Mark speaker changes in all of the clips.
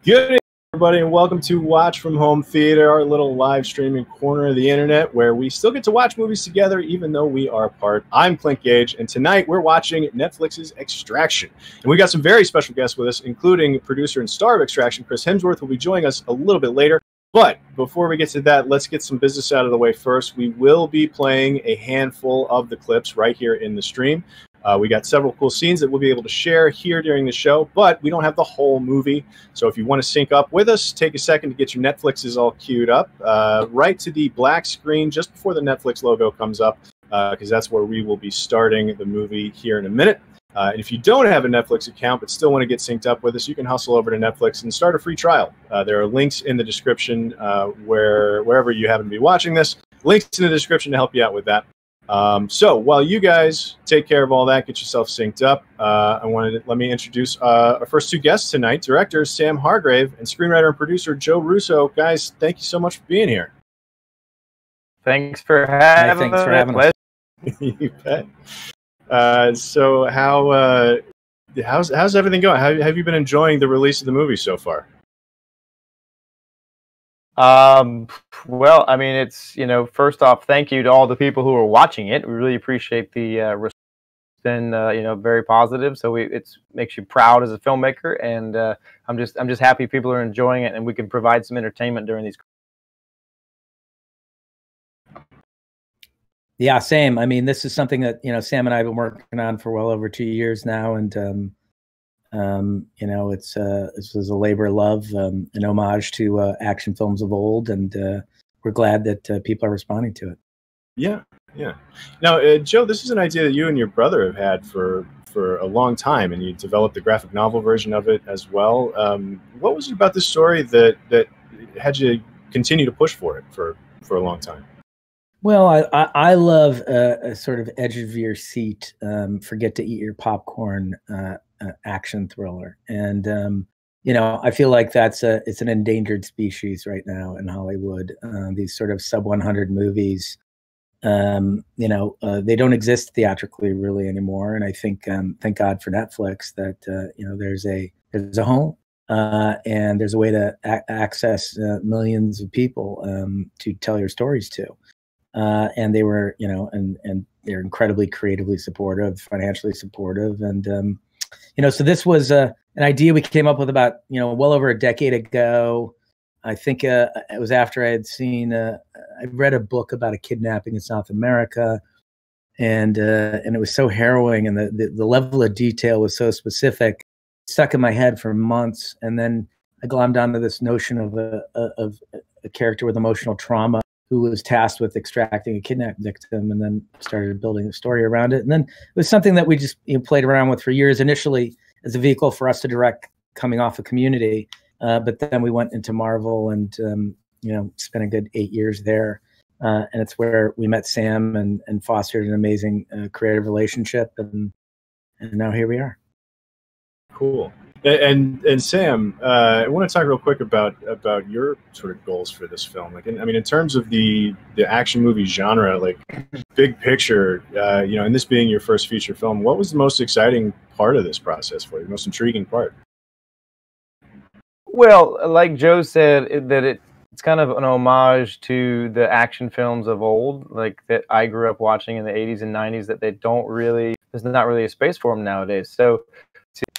Speaker 1: Good evening, everybody, and welcome to Watch From Home Theater, our little live streaming corner of the internet where we still get to watch movies together even though we are apart. I'm Clint Gage, and tonight we're watching Netflix's Extraction. And we got some very special guests with us, including producer and star of Extraction, Chris Hemsworth, who will be joining us a little bit later. But before we get to that, let's get some business out of the way first. We will be playing a handful of the clips right here in the stream. We got several cool scenes that we'll be able to share here during the show, but we don't have the whole movie. So if you want to sync up with us, take a second to get your Netflixes all queued up. Right to the black screen just before the Netflix logo comes up, because that's where we will be starting the movie here in a minute. And if you don't have a Netflix account but still want to get synced up with us, you can hustle over to Netflix and start a free trial. There are links in the description wherever you happen to be watching this. Links in the description to help you out with that. So while you guys take care of all that, get yourself synced up, let me introduce our first two guests tonight, directors Sam Hargrave and screenwriter and producer Joe Russo. Guys, thank you so much for being here.
Speaker 2: Thanks for having us.
Speaker 1: You bet. So how's everything going? How have you been enjoying the release of the movie so far?
Speaker 2: Well, I mean, it's, first off, thank you to all the people who are watching it. We really appreciate the response. It's been, very positive. So it makes you proud as a filmmaker, and I'm just happy people are enjoying it, and we can provide some entertainment during these.
Speaker 3: Yeah, same. I mean, this is something that Sam and I have been working on for well over 2 years now, and this was a labor of love, an homage to action films of old, and we're glad that people are responding to it.
Speaker 1: Yeah. Now, Joe, this is an idea that you and your brother have had for a long time, and you developed the graphic novel version of it as well. What was it about this story that had you continue to push for it for a long time?
Speaker 3: Well, I love a sort of edge of your seat, forget to eat your popcorn action thriller, and I feel like it's an endangered species right now in Hollywood. These sort of sub 100 movies They don't exist theatrically really anymore. And I think, thank God for Netflix that, there's a home, and there's a way to access millions of people to tell your stories to. And they were, and they're incredibly creatively supportive, financially supportive. And, so this was an idea we came up with about, well over a decade ago. I think it was after I had seen, I read a book about a kidnapping in South America, and it was so harrowing, and the level of detail was so specific, stuck in my head for months. And then I glommed onto this notion of a character with emotional trauma who was tasked with extracting a kidnapped victim, and then started building a story around it. And then it was something that we just played around with for years, initially as a vehicle for us to direct coming off of Community. But then we went into Marvel and, spent a good 8 years there. And it's where we met Sam and fostered an amazing creative relationship. And now here we are.
Speaker 1: Cool. And Sam, I want to talk real quick about your sort of goals for this film. Like, in terms of the action movie genre, like big picture, and this being your first feature film, what was the most exciting part of this process for you? The most intriguing part?
Speaker 2: Well, like Joe said, it's kind of an homage to the action films of old, like that I grew up watching in the 80s and 90s, that there's not really a space for them nowadays. So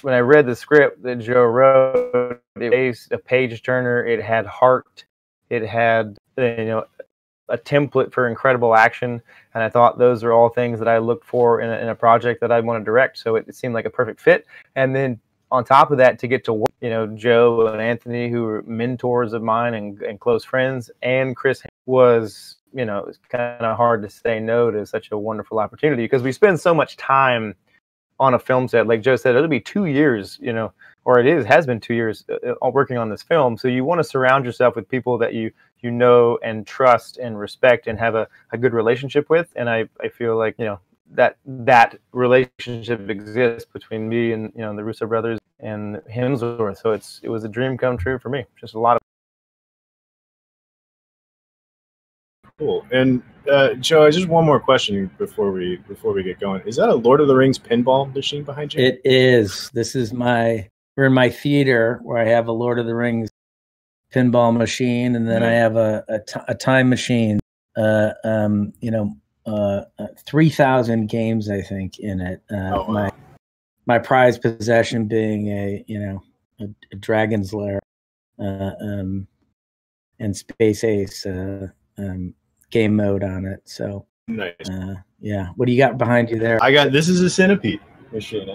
Speaker 2: when I read the script that Joe wrote, it was a page turner. It had heart. It had, a template for incredible action. And I thought those are all things that I looked for in a project that I want to direct. So it seemed like a perfect fit. And then on top of that, to get to work, Joe and Anthony, who were mentors of mine and close friends, and Chris was, it's kind of hard to say no to such a wonderful opportunity, because we spend so much time on a film set. Like Joe said, it'll be 2 years, or has been 2 years working on this film. So you want to surround yourself with people that you know and trust and respect and have a good relationship with. And I feel like, that relationship exists between me and the Russo brothers and Hemsworth. So it was a dream come true for me. Just a lot of
Speaker 1: cool. And Joe, just one more question before we get going. Is that a Lord of the Rings pinball machine behind you?
Speaker 3: It is. This is we're in my theater where I have a Lord of the Rings pinball machine, and then I have a time machine. 3,000 games, I think, in it.
Speaker 1: Wow.
Speaker 3: My prized possession being a Dragon's Lair and Space Ace game mode on it. So
Speaker 1: nice.
Speaker 3: What do you got behind you there?
Speaker 1: This is a Centipede machine.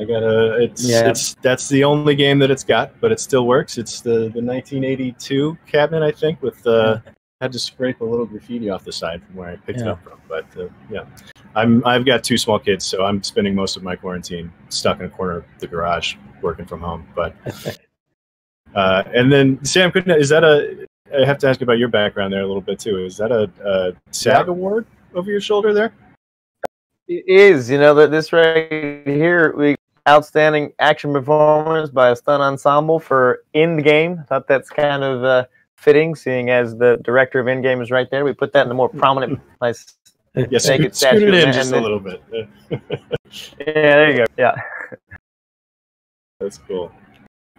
Speaker 1: That's the only game that it's got, but it still works. It's the 1982 cabinet, I think, with had to scrape a little graffiti off the side from where I picked it up from. But I've got 2 small kids, so I'm spending most of my quarantine stuck in a corner of the garage working from home. But and then Sam, I have to ask about your background there a little bit too. Is that a SAG award over your shoulder there?
Speaker 2: It is. This right here, outstanding action performance by a stunt ensemble for Endgame. I thought that's kind of fitting, seeing as the director of Endgame is right there. We put that in a more prominent place.
Speaker 1: Yes, scoot it in just a little bit.
Speaker 2: Yeah, there you go. Yeah.
Speaker 1: That's cool.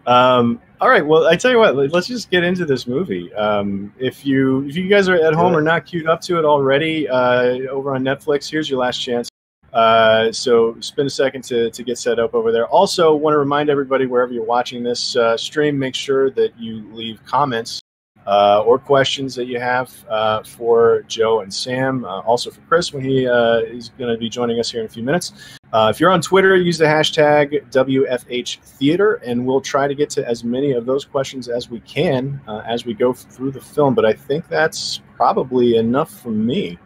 Speaker 1: All right, well, I tell you what, let's just get into this movie. If you guys are at home or not queued up to it already, over on Netflix, here's your last chance. So spend a second to get set up over there. Also, want to remind everybody, wherever you're watching this stream, make sure that you leave comments or questions that you have for Joe and Sam, also for Chris when he is going to be joining us here in a few minutes. If you're on Twitter, use the hashtag WFHTheater, and we'll try to get to as many of those questions as we can as we go through the film. But I think that's probably enough from me.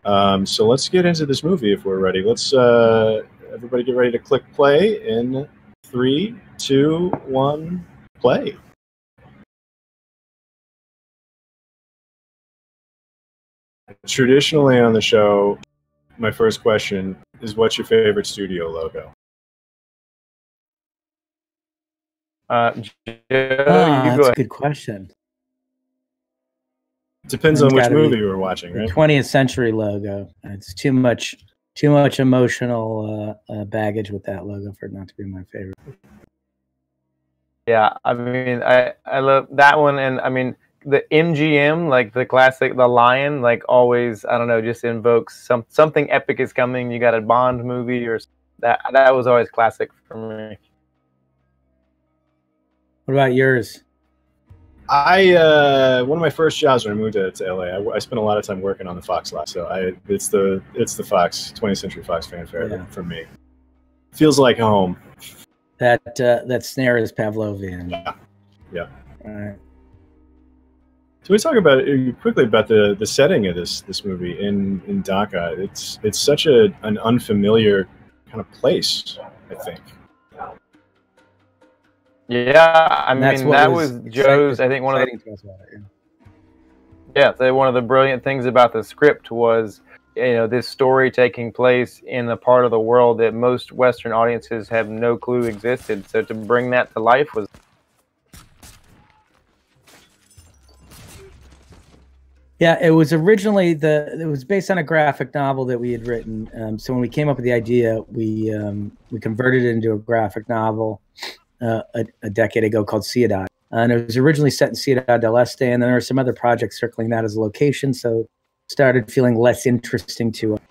Speaker 1: So let's get into this movie if we're ready. Let's everybody get ready to click play in 3, 2, 1, play. Traditionally on the show, my first question is, what's your favorite studio logo?
Speaker 3: That's a good question.
Speaker 1: Depends
Speaker 3: And
Speaker 1: on
Speaker 3: it's
Speaker 1: which
Speaker 3: gotta be
Speaker 1: movie you were watching,
Speaker 3: the
Speaker 1: right?
Speaker 3: 20th century logo. It's too much emotional baggage with that logo for it not to be my favorite.
Speaker 2: Yeah, I mean, I love that one, and I mean the MGM, like the classic, the lion, like always, I don't know, just invokes something epic is coming. You got a Bond movie or that was always classic for me.
Speaker 3: What about yours?
Speaker 1: One of my first jobs when I moved to LA, I spent a lot of time working on the Fox lot, so it's the Fox 20th Century Fox fanfare for me. Feels like home.
Speaker 3: That snare is Pavlovian.
Speaker 1: Yeah.
Speaker 3: All right.
Speaker 1: So we talk about quickly about the setting of this movie in Dhaka. It's such an unfamiliar kind of place, I think.
Speaker 2: Yeah, I mean that was Joe's. I think one of the one of the brilliant things about the script was, you know, this story taking place in a part of the world that most Western audiences have no clue existed. So to bring that to life was.
Speaker 3: Yeah, it was originally it was based on a graphic novel that we had written. So when we came up with the idea, we converted it into a graphic novel a decade ago called Ciudad. And it was originally set in Ciudad del Este, and then there were some other projects circling that as a location, so it started feeling less interesting to us.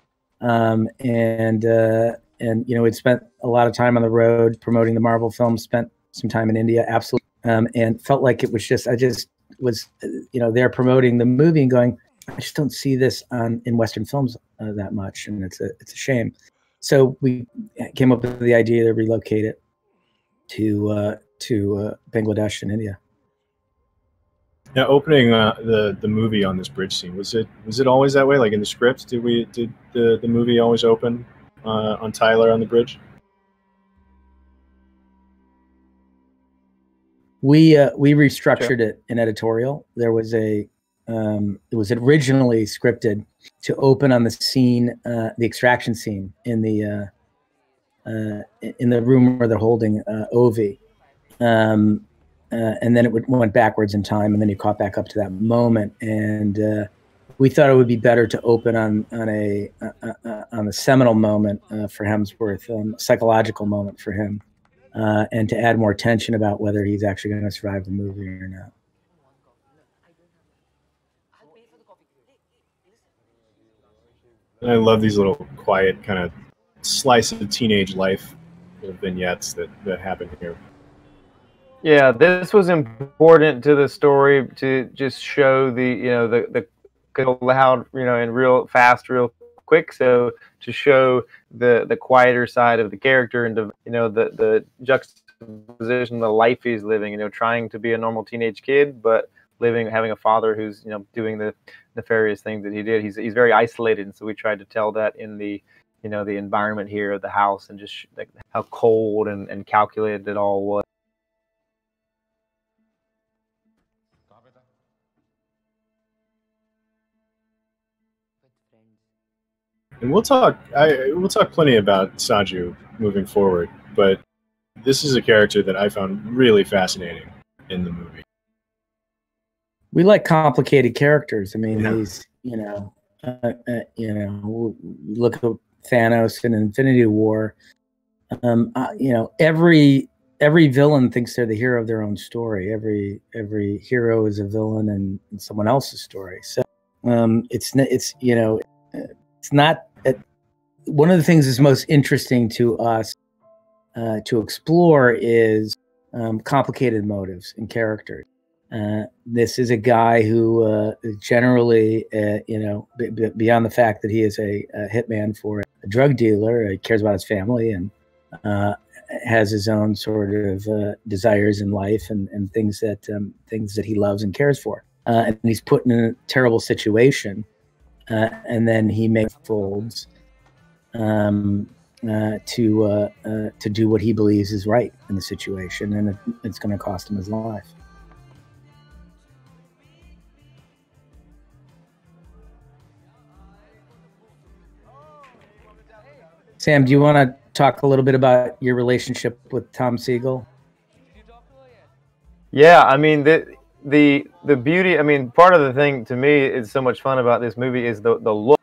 Speaker 3: And you know, we'd spent a lot of time on the road promoting the Marvel film, spent some time in India, absolutely, and felt like it was just, I just was, you know, there promoting the movie and going, I just don't see this in Western films that much, and it's a shame. So we came up with the idea to relocate it to Bangladesh and India.
Speaker 1: Now, opening the movie on this bridge scene, was it always that way? Like in the script, did the movie always open on Tyler on the bridge?
Speaker 3: We restructured it in editorial. There was it was originally scripted to open on the scene, the extraction scene in the room where they're holding Ovi. And then it went backwards in time, and then you caught back up to that moment. And we thought it would be better to open on a seminal moment for Hemsworth, a psychological moment for him, and to add more tension about whether he's actually going to survive the movie or not.
Speaker 1: And I love these little quiet kind of slice of teenage life vignettes that happen here.
Speaker 2: Yeah, this was important to the story to just show the, you know, the loud, you know, and real fast, real quick. So to show the quieter side of the character and to, you know, the juxtaposition, the life he's living, you know, trying to be a normal teenage kid, but having a father who's, you know, doing the nefarious things that he did. He's very isolated, and so we tried to tell that in the, you know, the environment here of the house, and just like how cold and calculated it all was.
Speaker 1: And we'll talk plenty about Saju moving forward, but this is a character that I found really fascinating in the movie.
Speaker 3: We like complicated characters. I mean,
Speaker 1: yeah.
Speaker 3: He's, look at Thanos in Infinity War. Every villain thinks they're the hero of their own story. Every hero is a villain in someone else's story. So it's not one of the things that's most interesting to us to explore is complicated motives and characters. This is a guy who generally, beyond the fact that he is a hitman for a drug dealer, he cares about his family and has his own sort of desires in life and things that he loves and cares for. And he's put in a terrible situation, and then he makes folds to do what he believes is right in the situation, and it's going to cost him his life. Sam, do you want to talk a little bit about your relationship with Tom Siegel?
Speaker 2: Yeah, I mean, the beauty. I mean, part of the thing to me is so much fun about this movie is the look.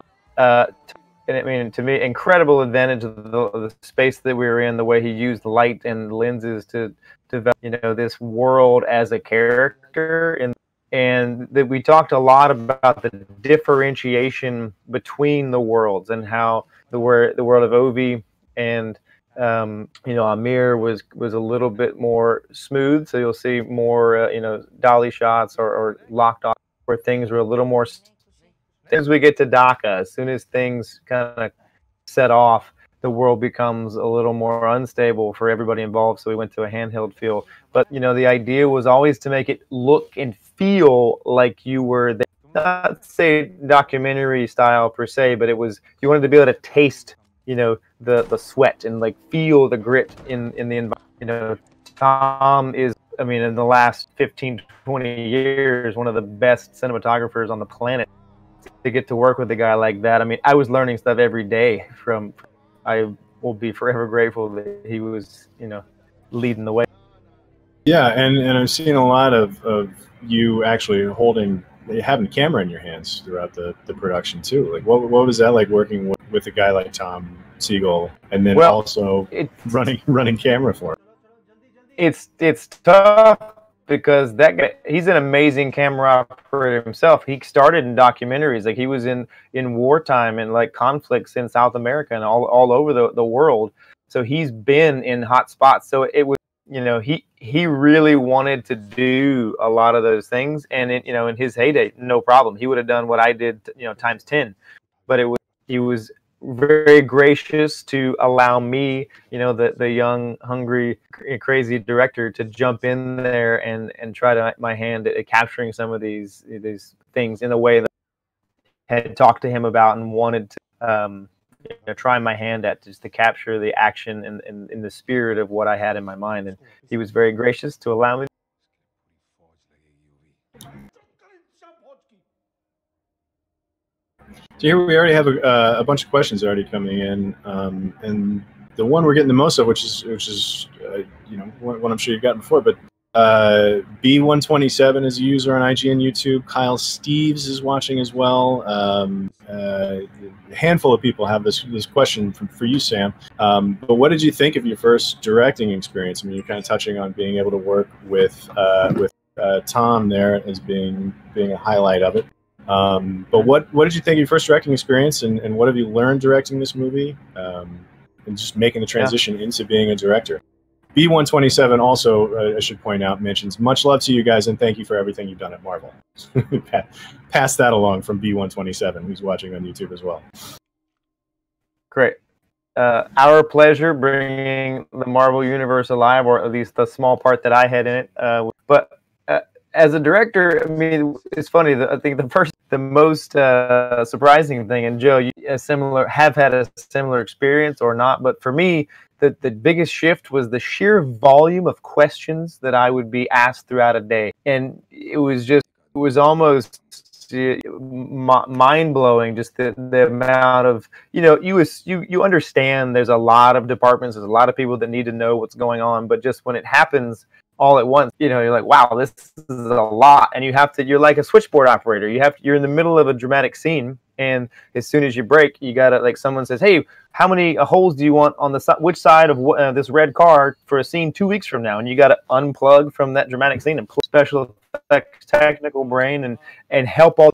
Speaker 2: And I mean, to me, incredible advantage of the space that we were in, the way he used light and lenses to develop, you know, this world as a character. And that we talked a lot about the differentiation between the worlds and how the world of Ovi and you know, Amir was a little bit more smooth. So you'll see more you know, dolly shots or locked on, where things were a little more. As we get to Dhaka, as soon as things kind of set off, the world becomes a little more unstable for everybody involved. So we went to a handheld feel. But, you know, the idea was always to make it look and feel like you were there. Not say documentary style per se, but it was, you wanted to be able to taste, you know, the sweat and like feel the grit in the environment. You know, Tom is, I mean, in the last 15, 20 years, one of the best cinematographers on the planet. To get to work with a guy like that, I mean, I was learning stuff every day from. I will be forever grateful that he was, you know, leading the way.
Speaker 1: Yeah, and I've seen a lot of you actually having a camera in your hands throughout the production too. Like, what was that like working with a guy like Tom Siegel, and then also running camera for him?
Speaker 2: It's tough. Because that guy, he's an amazing camera operator himself. He started in documentaries, like he was in wartime and like conflicts in South America and all over the world. So he's been in hot spots. So it was, you know, he really wanted to do a lot of those things. And you know, in his heyday, no problem. He would have done what I did, you know, times 10. But he was very gracious to allow me, you know, the young, hungry, crazy director, to jump in there and try my hand at capturing some of these things in a way that I had talked to him about and wanted to you know, try my hand at, just to capture the action and in the spirit of what I had in my mind. And he was very gracious to allow me.
Speaker 1: So here we already have a bunch of questions already coming in, and the one we're getting the most of, which is you know, one I'm sure you've gotten before, but B127 is a user on IG and YouTube. Kyle Steves is watching as well. A handful of people have this question for you, Sam. But what did you think of your first directing experience? I mean, you're kind of touching on being able to work with Tom there as being a highlight of it. But what did you think of your first directing experience, and what have you learned directing this movie, and just making the transition into being a director? B127 also, I should point out, mentions, much love to you guys and thank you for everything you've done at Marvel. Pass that along from B127, who's watching on YouTube as well.
Speaker 2: Great. Our pleasure bringing the Marvel Universe alive, or at least the small part that I had in it. But as a director, I mean, it's funny. I think the most surprising thing, and Joe, you have had a similar experience or not, but for me, the biggest shift was the sheer volume of questions that I would be asked throughout a day, and it was almost mind-blowing, just the amount of, you know, you understand there's a lot of departments, there's a lot of people that need to know what's going on, but just when it happens all at once, you know, you're like, wow, this is a lot. And you're like a switchboard operator. You're in the middle of a dramatic scene, and as soon as you break, you gotta, like, someone says, hey, how many holes do you want on which side of this red car for a scene 2 weeks from now? And you gotta unplug from that dramatic scene and put special effects, technical brain, and help all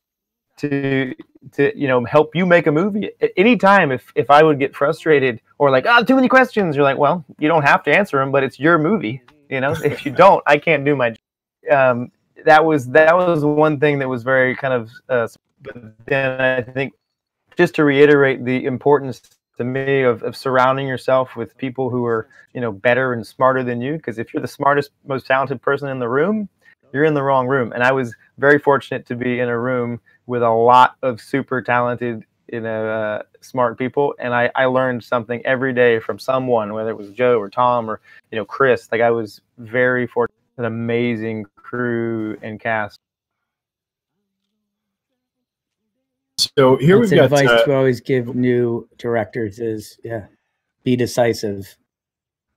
Speaker 2: to you know, help you make a movie. At any time, if I would get frustrated or like, too many questions, you're like, well, you don't have to answer them, but it's your movie. You know, if you don't, I can't do my job. That was one thing that was very kind of, but then I think, just to reiterate the importance to me of surrounding yourself with people who are, you know, better and smarter than you, because if you're the smartest, most talented person in the room, you're in the wrong room. And I was very fortunate to be in a room with a lot of super talented, you know, smart people, and I learned something every day from someone, whether it was Joe or Tom or, you know, Chris. Like, I was very fortunate. An amazing crew and cast.
Speaker 1: So here we've got
Speaker 3: advice to always give new directors is, be decisive.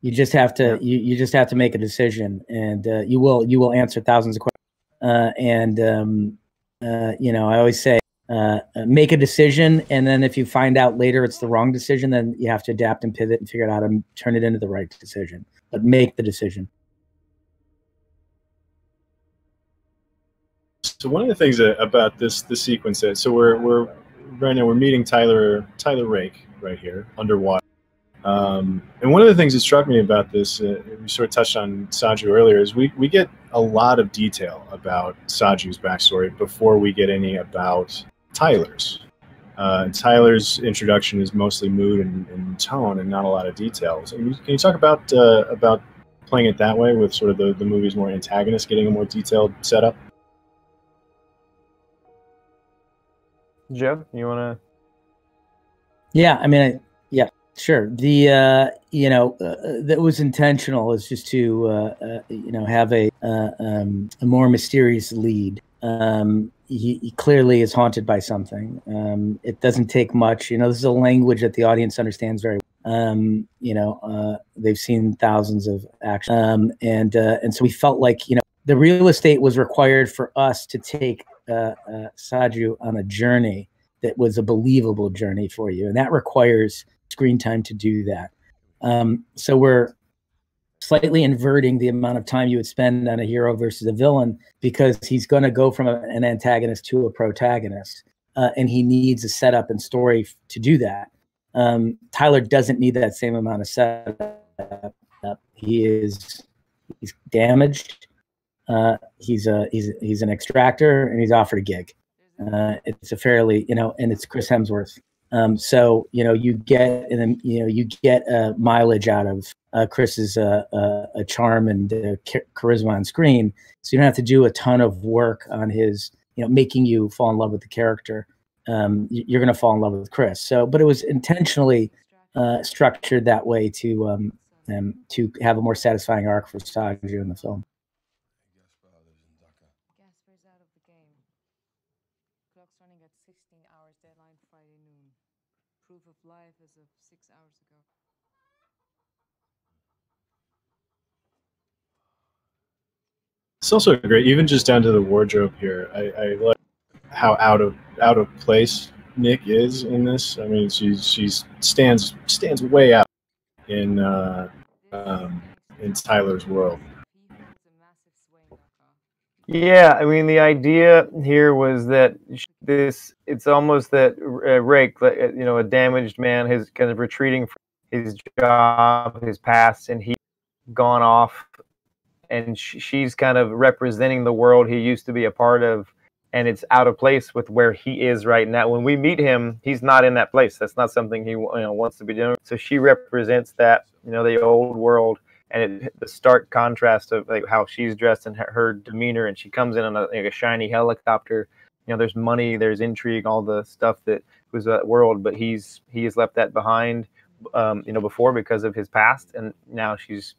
Speaker 3: You just have to you just have to make a decision, and you will answer thousands of questions. You know, I always say, make a decision, and then if you find out later it's the wrong decision, then you have to adapt and pivot and figure out how to turn it into the right decision. But make the decision.
Speaker 1: So one of the things about this sequence is, so we're right now we're meeting Tyler Rake right here underwater. And one of the things that struck me about this, we sort of touched on Saju earlier, is we get a lot of detail about Saju's backstory before we get any about Tyler's. Tyler's introduction is mostly mood and tone, and not a lot of details. And can you talk about playing it that way, with sort of the movie's more antagonist getting a more detailed setup?
Speaker 2: Joe, you want to?
Speaker 3: Yeah, I mean, yeah, sure. The you know, that was intentional, is just to you know, have a more mysterious lead. He clearly is haunted by something. It doesn't take much. You know, this is a language that the audience understands very well. You know, they've seen thousands of action, and so we felt like, you know, the real estate was required for us to take Saju on a journey that was a believable journey for you, and that requires screen time to do that. So we're slightly inverting the amount of time you would spend on a hero versus a villain, because he's going to go from an antagonist to a protagonist, and he needs a setup and story to do that. Tyler doesn't need that same amount of setup. He's damaged. He's an extractor, and he's offered a gig. It's a fairly, you know, and it's Chris Hemsworth. So, you know, you get mileage out of Chris's a charm and charisma on screen. So you don't have to do a ton of work on his, you know, making you fall in love with the character. You're going to fall in love with Chris. So, but it was intentionally structured that way to have a more satisfying arc for Saju in the film.
Speaker 4: Life as of 6 hours ago.
Speaker 1: It's also great, even just down to the wardrobe here. I like how out of place Nick is in this. I mean, she stands way out in Tyler's world.
Speaker 2: Yeah, I mean, the idea here was that it's almost that Rake, you know, a damaged man, is kind of retreating from his job, his past, and he's gone off, and she's kind of representing the world he used to be a part of, and it's out of place with where he is right now. When we meet him, he's not in that place. That's not something he, you know, wants to be doing. So she represents that, you know, the old world. And the stark contrast of like how she's dressed and her demeanor, and she comes in on a shiny helicopter. You know, there's money, there's intrigue, all the stuff that was that world, but he has left that behind, you know, before, because of his past, and now she's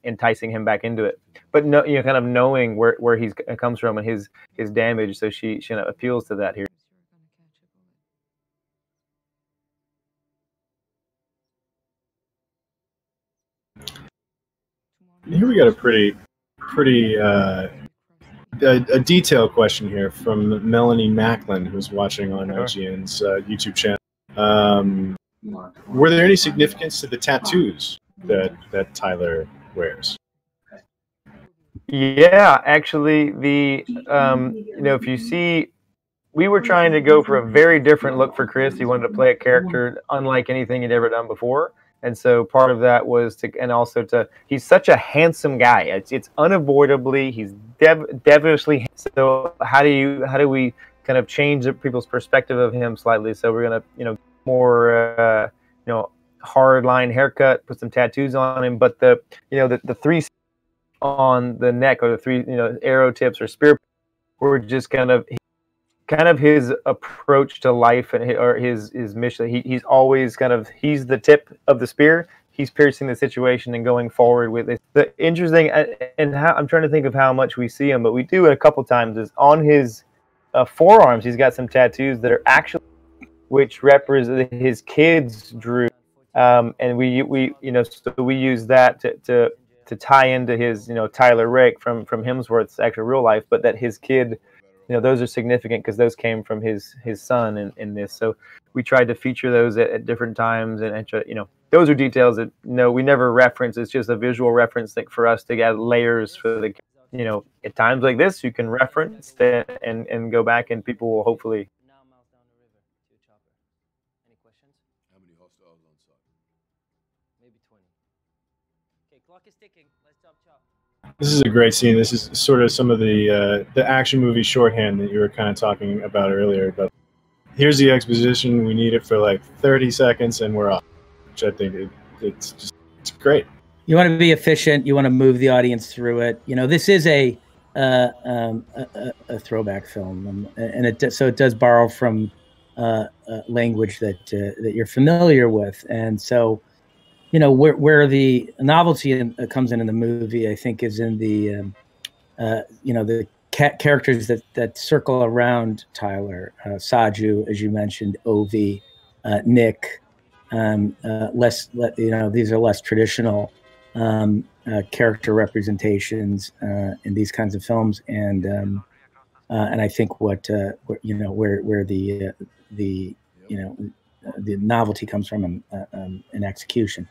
Speaker 2: enticing him back into it. But no, you know, kind of knowing where he comes from and his damage, so she you know, appeals to that here.
Speaker 1: Here we got a pretty a detailed question here from Melanie Macklin, who's watching on IGN's YouTube channel. Were there any significance to the tattoos that Tyler wears?
Speaker 2: Yeah, actually, the you know, if you see, we were trying to go for a very different look for Chris. He wanted to play a character unlike anything he'd ever done before. And so part of that was he's such a handsome guy. It's unavoidably, he's devilishly. So how do we kind of change people's perspective of him slightly? So we're gonna, you know, more you know, hard line haircut, put some tattoos on him, but the three on the neck, or the three, you know, arrow tips or spear, were just kind of his approach to life, and his mission. He's always he's the tip of the spear. He's piercing the situation and going forward with it. The interesting, and how, I'm trying to think of how much we see him, but we do it a couple times, is on his forearms. He's got some tattoos that are actually, which represent his kids drew, and we you know, so we use that to to tie into his, Tyler Rake from Hemsworth's actual real life, but that his kid, those are significant because those came from his son in this. So we tried to feature those at different times, and those are details that we never reference. It's just a visual reference thing for us to get layers for the, at times like this you can reference and go back, and people will hopefully.
Speaker 1: This is a great scene. This is sort of some of the action movie shorthand that you were kind of talking about earlier. But here's the exposition. We need it for like 30 seconds, and we're off. Which I think it's great.
Speaker 3: You want to be efficient. You want to move the audience through it. This is a throwback film, and it does borrow from language that you're familiar with, and so. Where the novelty comes in the movie, I think, is in the the characters that circle around Tyler, Saju, as you mentioned, Ovi, Nick. These are less traditional character representations in these kinds of films, and I think where the novelty comes from in execution.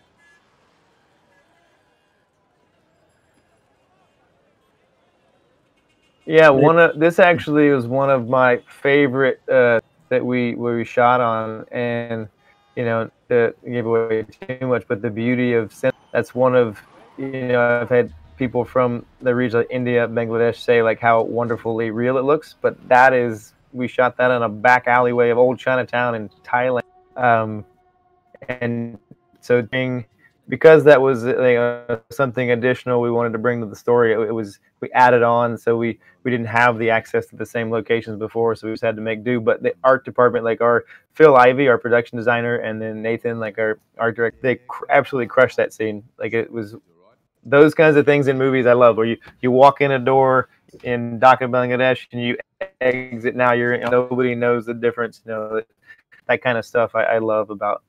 Speaker 2: Yeah, this actually was one of my favorite that we shot on, and to give away too much, but the beauty of cinema, that's one of I've had people from the region of India, Bangladesh say like how wonderfully real it looks, but we shot that in a back alleyway of old Chinatown in Thailand, and so because that was something additional we wanted to bring to the story. We added on, so we didn't have the access to the same locations before, so we just had to make do. But the art department, like our Phil Ivey, our production designer, and then Nathan, like our art director, they absolutely crushed that scene. Like, it was those kinds of things in movies I love, where you walk in a door in Dhaka, Bangladesh, and you exit. Now nobody knows the difference. That kind of stuff I love about.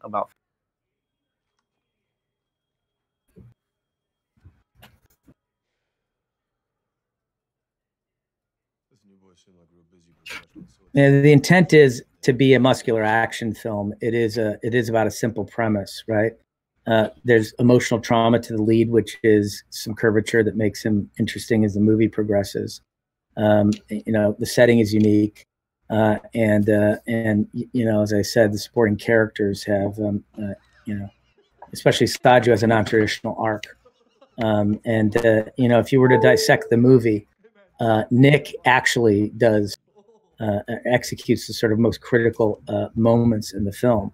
Speaker 3: And the intent is to be a muscular action film. It is about a simple premise, right? There's emotional trauma to the lead, which is some curvature that makes him interesting as the movie progresses. The setting is unique, and as I said, the supporting characters have, especially Saju has a non-traditional arc. If you were to dissect the movie, Nick actually executes the sort of most critical moments in the film,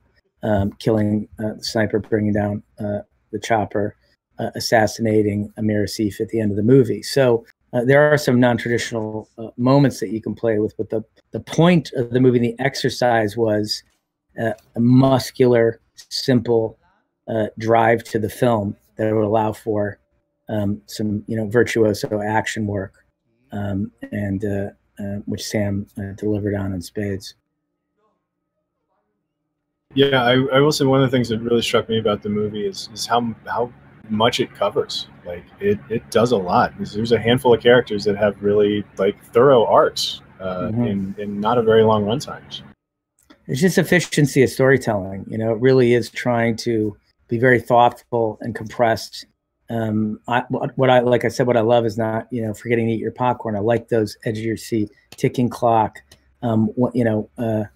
Speaker 3: killing the sniper, bringing down the chopper, assassinating Amir Asif at the end of the movie. So there are some non-traditional moments that you can play with, but the point of the movie, the exercise, was a muscular, simple drive to the film that would allow for some virtuoso action work, which Sam delivered on in spades.
Speaker 1: Yeah, I will say one of the things that really struck me about the movie is how much it covers. Like, it does a lot. There's a handful of characters that have really thorough arcs in not a very long runtime.
Speaker 3: It's just efficiency of storytelling. It really is trying to be very thoughtful and compressed. What I love is not forgetting to eat your popcorn. I like those edge of your seat, ticking clock. Ronin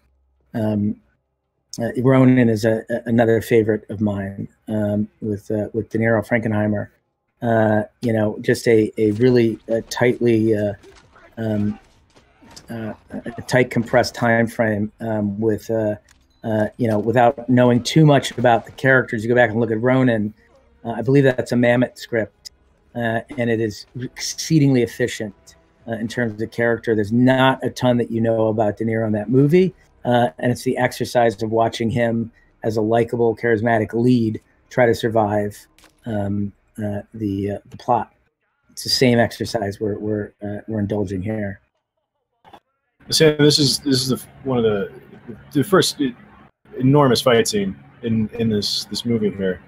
Speaker 3: is another favorite of mine, with De Niro, Frankenheimer. Just a really tightly tight compressed time frame, without knowing too much about the characters. You go back and look at Ronin. I believe that's a Mammoth script, and it is exceedingly efficient in terms of character. There's not a ton that about De Niro in that movie, and it's the exercise of watching him as a likable, charismatic lead try to survive the plot. It's the same exercise we're indulging here.
Speaker 1: So this is one of the first enormous fight scene in this movie here.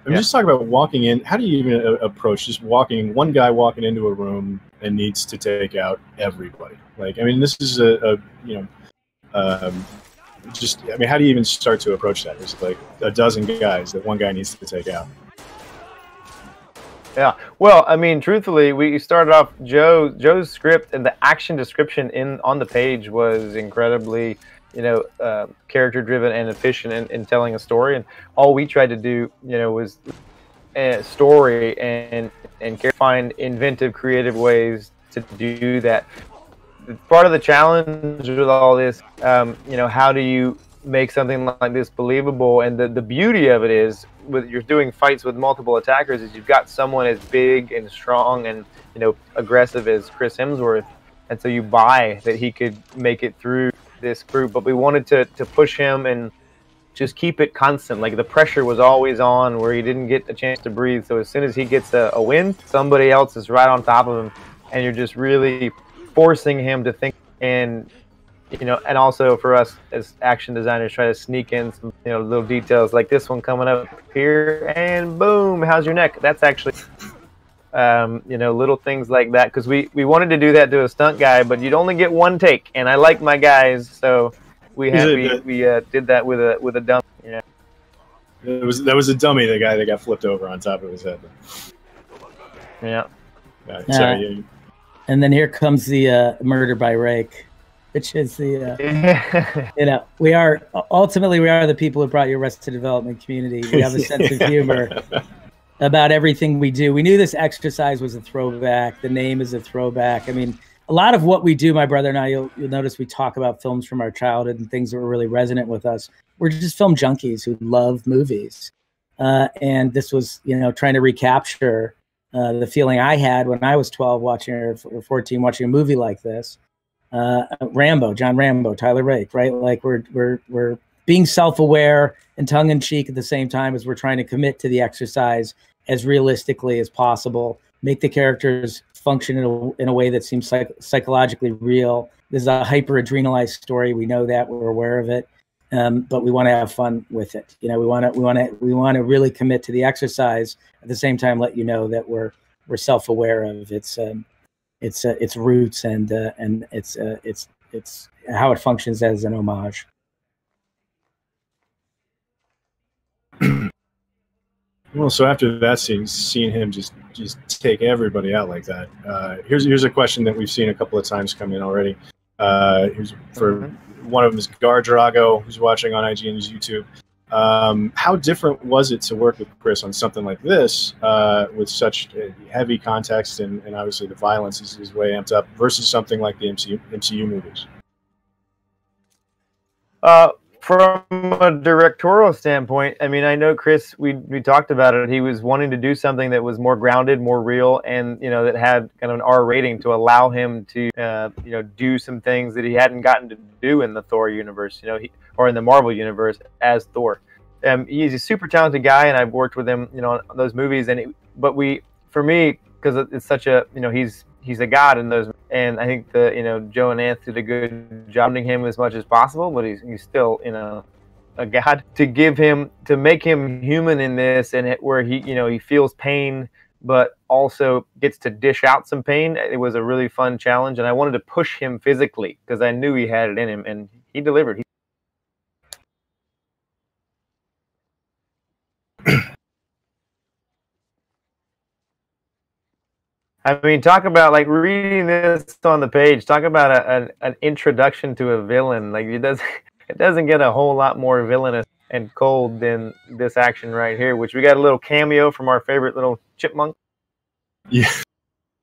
Speaker 1: I mean, just talk about walking in. How do you even approach just one guy walking into a room and needs to take out everybody? Like, I mean, this is I mean, how do you even start to approach that? There's like a dozen guys that one guy needs to take out.
Speaker 2: Yeah. Well, I mean, truthfully, we started off Joe's script, and the action description on the page was incredibly, character driven and efficient in telling a story. And all we tried to do, was a story and find inventive, creative ways to do that. Part of the challenge with all this, how do you make something like this believable? And the beauty of it is, you're doing fights with multiple attackers, is you've got someone as big and strong and aggressive as Chris Hemsworth, and so you buy that he could make it through this group. But we wanted to push him and just keep it constant. Like, the pressure was always on, where he didn't get a chance to breathe. So as soon as he gets a win, somebody else is right on top of him, and you're just really forcing him to think. And and also for us as action designers, try to sneak in some little details like this one coming up here, and boom, how's your neck? That's actually little things like that, because we wanted to do that to a stunt guy, but you'd only get one take, and I like my guys, so we did that with a dummy.
Speaker 1: That was a dummy, the guy that got flipped over on top of his head.
Speaker 2: Yeah.
Speaker 1: Sorry.
Speaker 3: And then here comes the murder by rake, which is the we are the people who brought you Arrested Development community. We have a sense of humor about everything we do. We knew this exercise was a throwback. The name is a throwback. I mean, a lot of what we do, my brother and I, you'll notice we talk about films from our childhood and things that were really resonant with us. We're just film junkies who love movies. And this was, trying to recapture the feeling I had when I was 12 or 14 watching a movie like this. John Rambo, Tyler Rake, right? Like, we're being self-aware and tongue-in-cheek at the same time as we're trying to commit to the exercise as realistically as possible, make the characters function in a way that seems psychologically real. This is a hyper-adrenalized story. We know that. We're aware of it, but we want to have fun with it. We want to really commit to the exercise at the same time. Let you know that we're self-aware of its roots and it's how it functions as an homage.
Speaker 1: Well, so after that scene, seeing him just take everybody out like that. Here's a question that we've seen a couple of times come in already. Here's for one of them is Gar Drago, who's watching on IG and YouTube. How different was it to work with Chris on something like this with such heavy context and obviously the violence is way amped up versus something like the MCU movies?
Speaker 2: From a directorial standpoint, I mean, I know Chris, we talked about it. He was wanting to do something that was more grounded, more real, and that had kind of an R rating to allow him to do some things that he hadn't gotten to do in the Thor universe, or in the Marvel universe as Thor. He's a super talented guy, and I've worked with him, on those movies. For me, because it's such a, he's a god in those, and I think Joe and Anthony did a good job of him as much as possible, but he's still a god. To make him human in this, and where he feels pain, but also gets to dish out some pain. It was a really fun challenge, and I wanted to push him physically because I knew he had it in him, and he delivered. I mean, talk about like reading this on the page. Talk about an introduction to a villain. Like, it doesn't get a whole lot more villainous and cold than this action right here. Which we got a little cameo from our favorite little chipmunk.
Speaker 1: Yeah,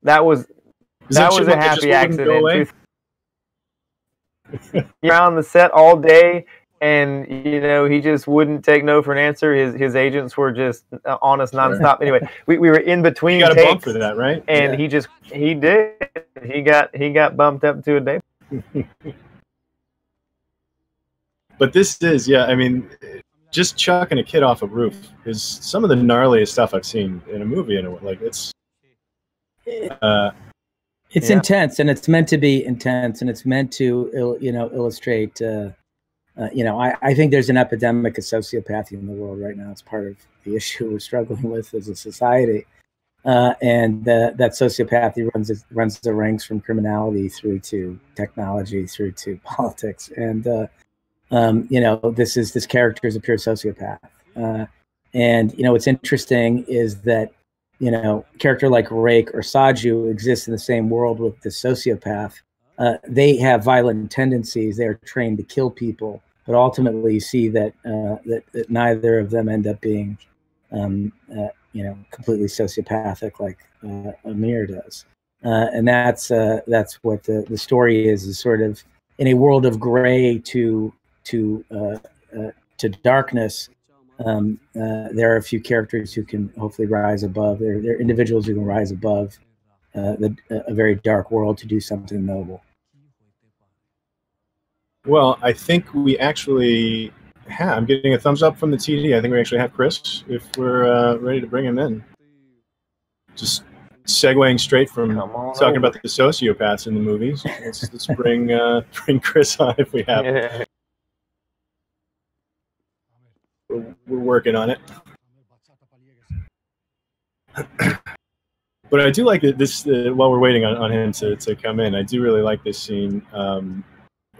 Speaker 2: that was a happy accident. You're on the set all day, and he just wouldn't take no for an answer. His agents were just on us nonstop. Sure. Anyway, we were in between.
Speaker 1: You got
Speaker 2: takes,
Speaker 1: a bump for that, right?
Speaker 2: And he got bumped up to a day.
Speaker 1: But this is, I mean, just chucking a kid off a roof is some of the gnarliest stuff I've seen in a movie.
Speaker 3: It's intense, and it's meant to be intense, and it's meant to illustrate You know, I think there's an epidemic of sociopathy in the world right now. It's part of the issue we're struggling with as a society. And that sociopathy runs the ranks from criminality through to technology, through to politics. And, you know, this character is a pure sociopath. And, you know, what's interesting is that, you know, a character like Rake or Saju exists in the same world with the sociopath. They have violent tendencies. They're trained to kill people. But ultimately, you see that, that neither of them end up being you know, completely sociopathic like Amir does, and that's what the story is sort of in a world of gray to darkness. There are a few characters who can hopefully rise above. They're individuals who can rise above a very dark world to do something noble.
Speaker 1: Well, I think we actually have. I'm getting a thumbs up from the TD. I think we actually have Chris, if we're ready to bring him in. Just segueing straight from talking about the sociopaths in the movies. Let's bring Chris on if we have. Yeah. We're working on it. But I do like this. While we're waiting on him to come in, I do really like this scene.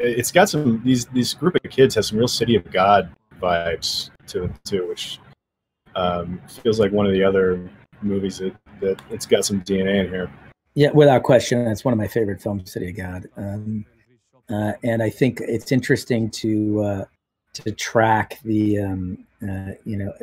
Speaker 1: It's got some these group of kids have some real City of God vibes to them too, which feels like one of the other movies that it's got some DNA in here.
Speaker 3: Yeah, without question, that's one of my favorite films, City of God. And I think it's interesting to track the you know,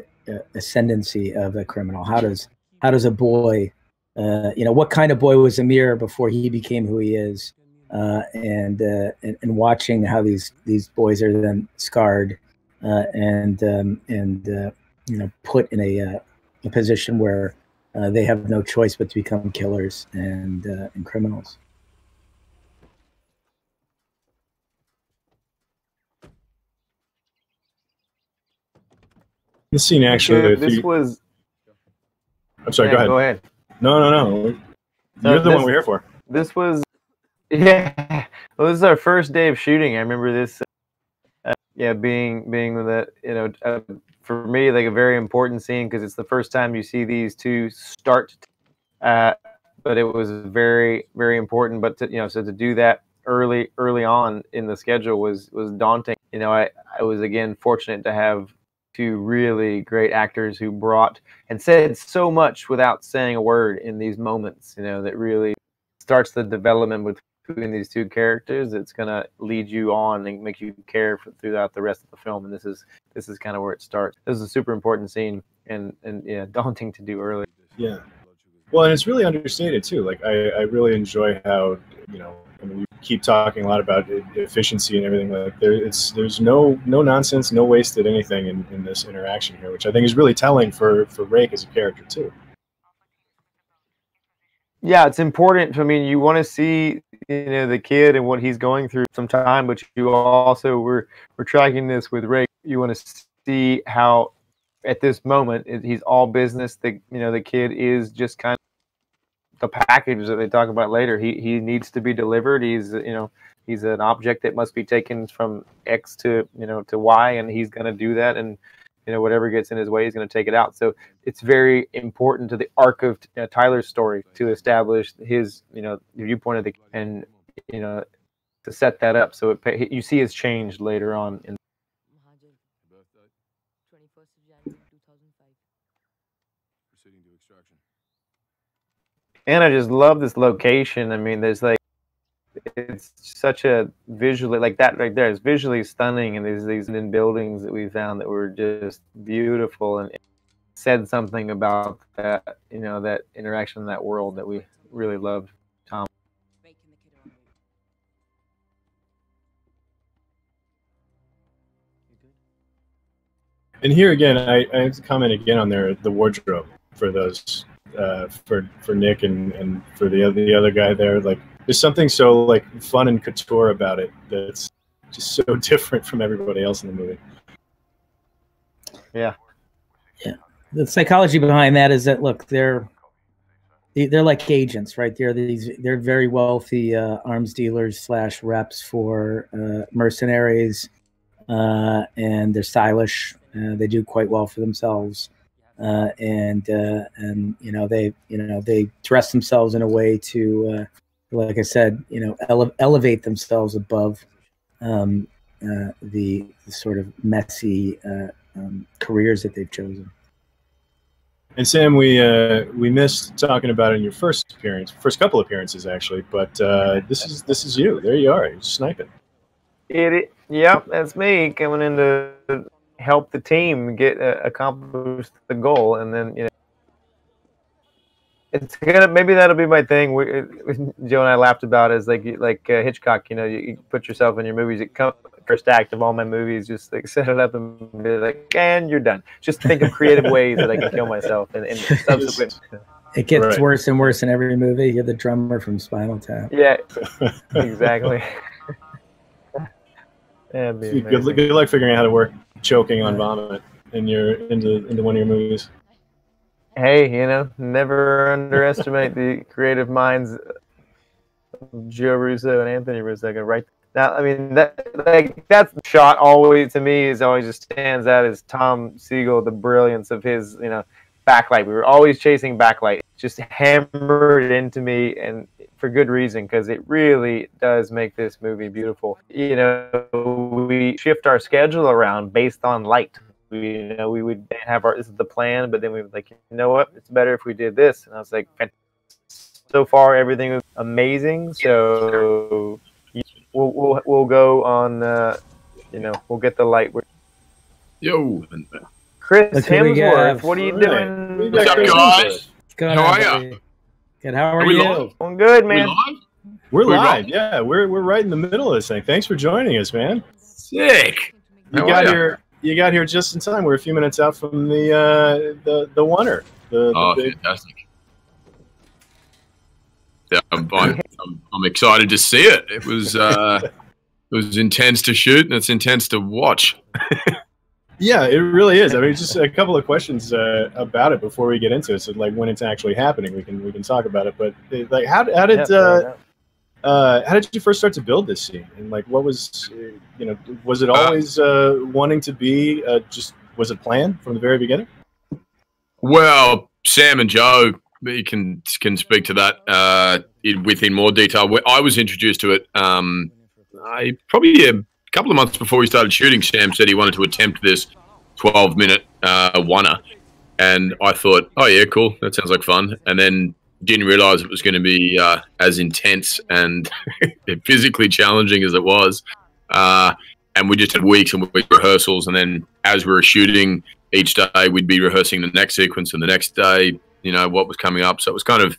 Speaker 3: ascendancy of a criminal. How does a boy, you know, what kind of boy was Amir before he became who he is? And watching how these boys are then scarred and you know, put in a position where they have no choice but to become killers and criminals.
Speaker 1: This scene actually.
Speaker 2: This was.
Speaker 1: I'm sorry.
Speaker 2: Yeah,
Speaker 1: go ahead. No. You're the one we're here for.
Speaker 2: This was. Yeah, well, this is our first day of shooting. I remember this, yeah, being that, you know, for me, like a very important scene because it's the first time you see these two start. But it was very, very important. But to, you know, so to do that early on in the schedule was daunting. You know, I was again fortunate to have two really great actors who brought and said so much without saying a word in these moments. You know, that really starts the development between these two characters. It's gonna lead you on and make you care throughout the rest of the film. And this is kind of where it starts. This is a super important scene and yeah, daunting to do early.
Speaker 1: Yeah. Well, and it's really understated too. Like I really enjoy how, you know, I mean, we keep talking a lot about efficiency and everything. Like there's no nonsense, no wasted anything in this interaction here, which I think is really telling for Rake as a character too.
Speaker 2: Yeah, it's important. I mean, you want to see, you know, the kid and what he's going through sometime, but you also we're tracking this with Rake. You want to see how at this moment he's all business. You know, the kid is just kind of the package that they talk about later. He needs to be delivered. He's, you know, he's an object that must be taken from X to, you know, to Y, and he's going to do that. And you know, whatever gets in his way, he's going to take it out. So it's very important to the arc of Tyler's story to establish his, you know, viewpoint of the, and you know, to set that up. So you see his change later on. And I just love this location. I mean, there's like, it's such a visually, like that right there is visually stunning, and there's these buildings that we found that were just beautiful and said something about that, you know, that interaction in that world that we really loved. Tom.
Speaker 1: And here again, I have to comment again on the wardrobe for those for Nick and for the other guy there. Like, there's something so like fun and couture about it that's just so different from everybody else in the movie.
Speaker 2: Yeah.
Speaker 3: The psychology behind that is that, look, they're like agents, right? They're very wealthy arms dealers / reps for mercenaries, and they're stylish. They do quite well for themselves, and they dress themselves in a way to, like I said, elevate themselves above the sort of messy careers that they've chosen.
Speaker 1: And Sam, we missed talking about it in your first couple appearances actually, but this is you. There you are. You're sniping.
Speaker 2: Yep, that's me coming in to help the team get accomplish the goal, and then it's maybe that'll be my thing. Joe and I laughed about it, is like Hitchcock. You put yourself in your movies. It comes first act of all my movies, just like set it up and be like, and you're done. Just think of creative ways that I can kill myself, and subsequent.
Speaker 3: It gets worse and worse in every movie. You're the drummer from Spinal Tap.
Speaker 2: Yeah, exactly. Yeah,
Speaker 1: good luck figuring out how to work choking on vomit into one of your movies.
Speaker 2: Hey, never underestimate the creative minds of Joe Russo and Anthony Russo. Right now, I mean that's shot always to me just stands out as Tom Siegel, the brilliance of his backlight. We were always chasing backlight, just hammered into me, and for good reason, because it really does make this movie beautiful. We shift our schedule around based on light. We would have this is the plan, but then we were like, you know what, it's better if we did this. And I was like, so far everything was amazing. So we'll go on. We'll get the light.
Speaker 5: Yo,
Speaker 2: Chris Hemsworth, what are you doing?
Speaker 5: What's up, guys? How are you?
Speaker 3: Good. How are you?
Speaker 2: I'm good, man.
Speaker 1: We're live. Yeah, we're right in the middle of this thing. Thanks for joining us, man.
Speaker 5: Sick.
Speaker 1: You got here just in time. We're a few minutes out from the oneer.
Speaker 5: Fantastic. Yeah, I'm excited to see it. It was intense to shoot, and it's intense to watch.
Speaker 1: Yeah, it really is. I mean, just a couple of questions about it before we get into it. So, like, when it's actually happening, we can talk about it. But like, how did you first start to build this scene? And like, what was was it always wanting to be? Was it planned from the very beginning?
Speaker 5: Well, Sam and Joe, you can speak to that within more detail. I was introduced to it probably a couple of months before we started shooting. Sam said he wanted to attempt this 12-minute oneer, and I thought, oh yeah, cool, that sounds like fun. And then didn't realize it was going to be as intense and physically challenging as it was. And we just had weeks and weeks of rehearsals, and then as we were shooting each day, we'd be rehearsing the next sequence, and the next day, what was coming up. So it was kind of,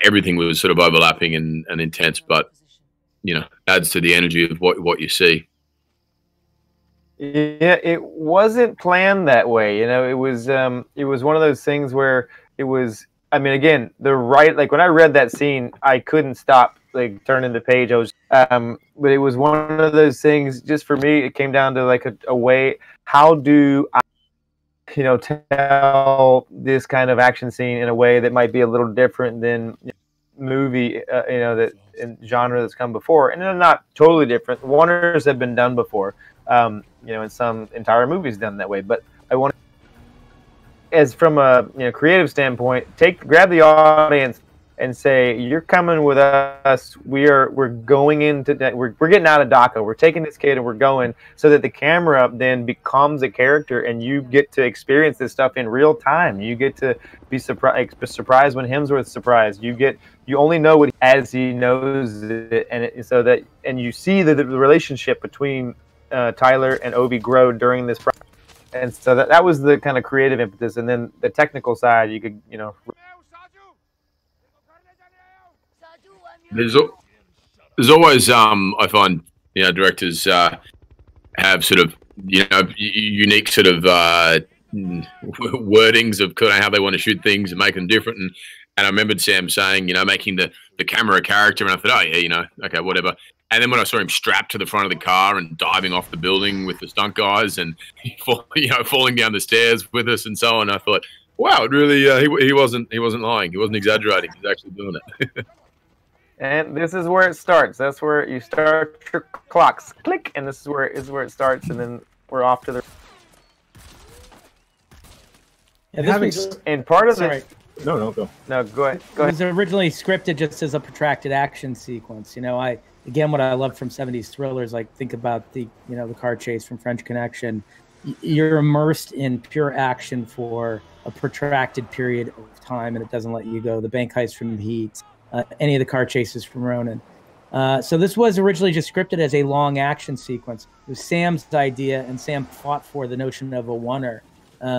Speaker 5: everything was sort of overlapping and intense, but adds to the energy of what you see.
Speaker 2: Yeah, it wasn't planned that way. It was one of those things where it was. I mean, again, like when I read that scene, I couldn't stop like turning the page. I was, but it was one of those things. Just for me, it came down to like a way. How do I, tell this kind of action scene in a way that might be a little different than movie, that in genre that's come before, and they're not totally different. Oneers have been done before, and some entire movies done that way. But I want, as from a creative standpoint, grab the audience and say, you're coming with us. We're going into that. We're getting out of DACA. We're taking this kid and we're going, so that the camera then becomes a character, and you get to experience this stuff in real time. You get to be surprised when Hemsworth's surprised. You only know what as he knows it, and you see the relationship between Tyler and Ovi grow during this process. And so that was the kind of creative impetus, and then the technical side, you could
Speaker 5: There's always I find directors have sort of unique sort of wordings of kind of how they want to shoot things and make them different. And I remembered Sam saying making the camera a character, and I thought, oh yeah, okay, whatever. And then when I saw him strapped to the front of the car and diving off the building with the stunt guys, and falling down the stairs with us and so on, I thought, wow, it really he wasn't lying, he wasn't exaggerating, he's actually doing it.
Speaker 2: And this is where it starts. That's where you start your clocks. Click, and this is where it starts, and then we're off to the.
Speaker 3: Yeah, this was,
Speaker 2: and part of
Speaker 3: sorry.
Speaker 1: No, go.
Speaker 2: No, go ahead. Go
Speaker 3: It
Speaker 2: ahead.
Speaker 3: was originally scripted just as a protracted action sequence. You know, what I love from 70s thrillers, like think about the car chase from French Connection. You're immersed in pure action for a protracted period of time, and it doesn't let you go. The bank heist from Heat, any of the car chases from Ronin. So this was originally just scripted as a long action sequence. It was Sam's idea, and Sam fought for the notion of a oneer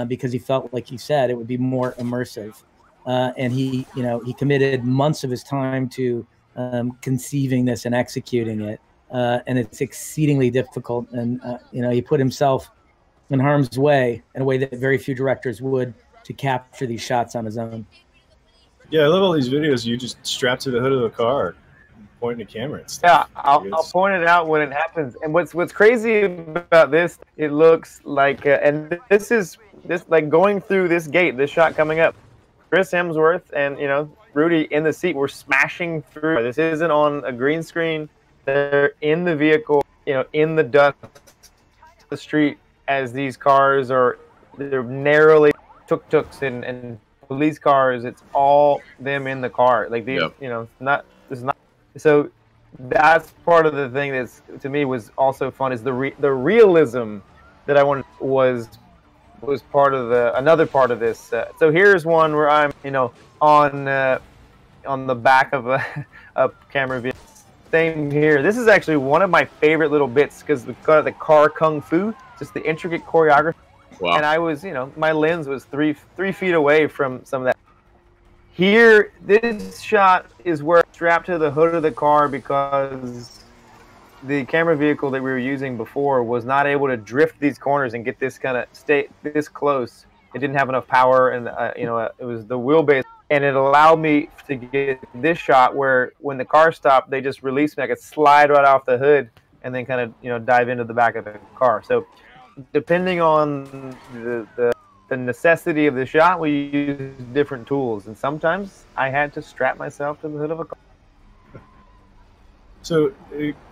Speaker 3: because he felt, like you said, it would be more immersive. And he committed months of his time to conceiving this and executing it. And it's exceedingly difficult. And, he put himself in harm's way in a way that very few directors would to capture these shots on his own.
Speaker 1: Yeah, I love all these videos. You just strap to the hood of the car, pointing the camera and stuff.
Speaker 2: Yeah, I'll point it out when it happens. And what's crazy about this, it looks like, and this like going through this gate, this shot coming up, Chris Hemsworth and Rudy in the seat were smashing through. This isn't on a green screen. They're in the vehicle, in the dust, the street, as these cars they're narrowly tuk-tuks and police cars. It's all them in the car. Like these, it's not. So that's part of the thing that's to me was also fun is the realism that I wanted was part of another part of this. So here's one where I'm on the back of a camera vehicle. Same here. This is actually one of my favorite little bits because we got the car kung fu, just the intricate choreography.
Speaker 5: Wow.
Speaker 2: And I was, my lens was three feet away from some of that. Here, this shot is where I'm strapped to the hood of the car because the camera vehicle that we were using before was not able to drift these corners and get this kind of stay this close. It didn't have enough power, and it was the wheelbase, and it allowed me to get this shot where when the car stopped, they just released me. I could slide right off the hood and then kind of dive into the back of the car. So depending on the necessity of the shot, we use different tools, and sometimes I had to strap myself to the hood of a car.
Speaker 1: So,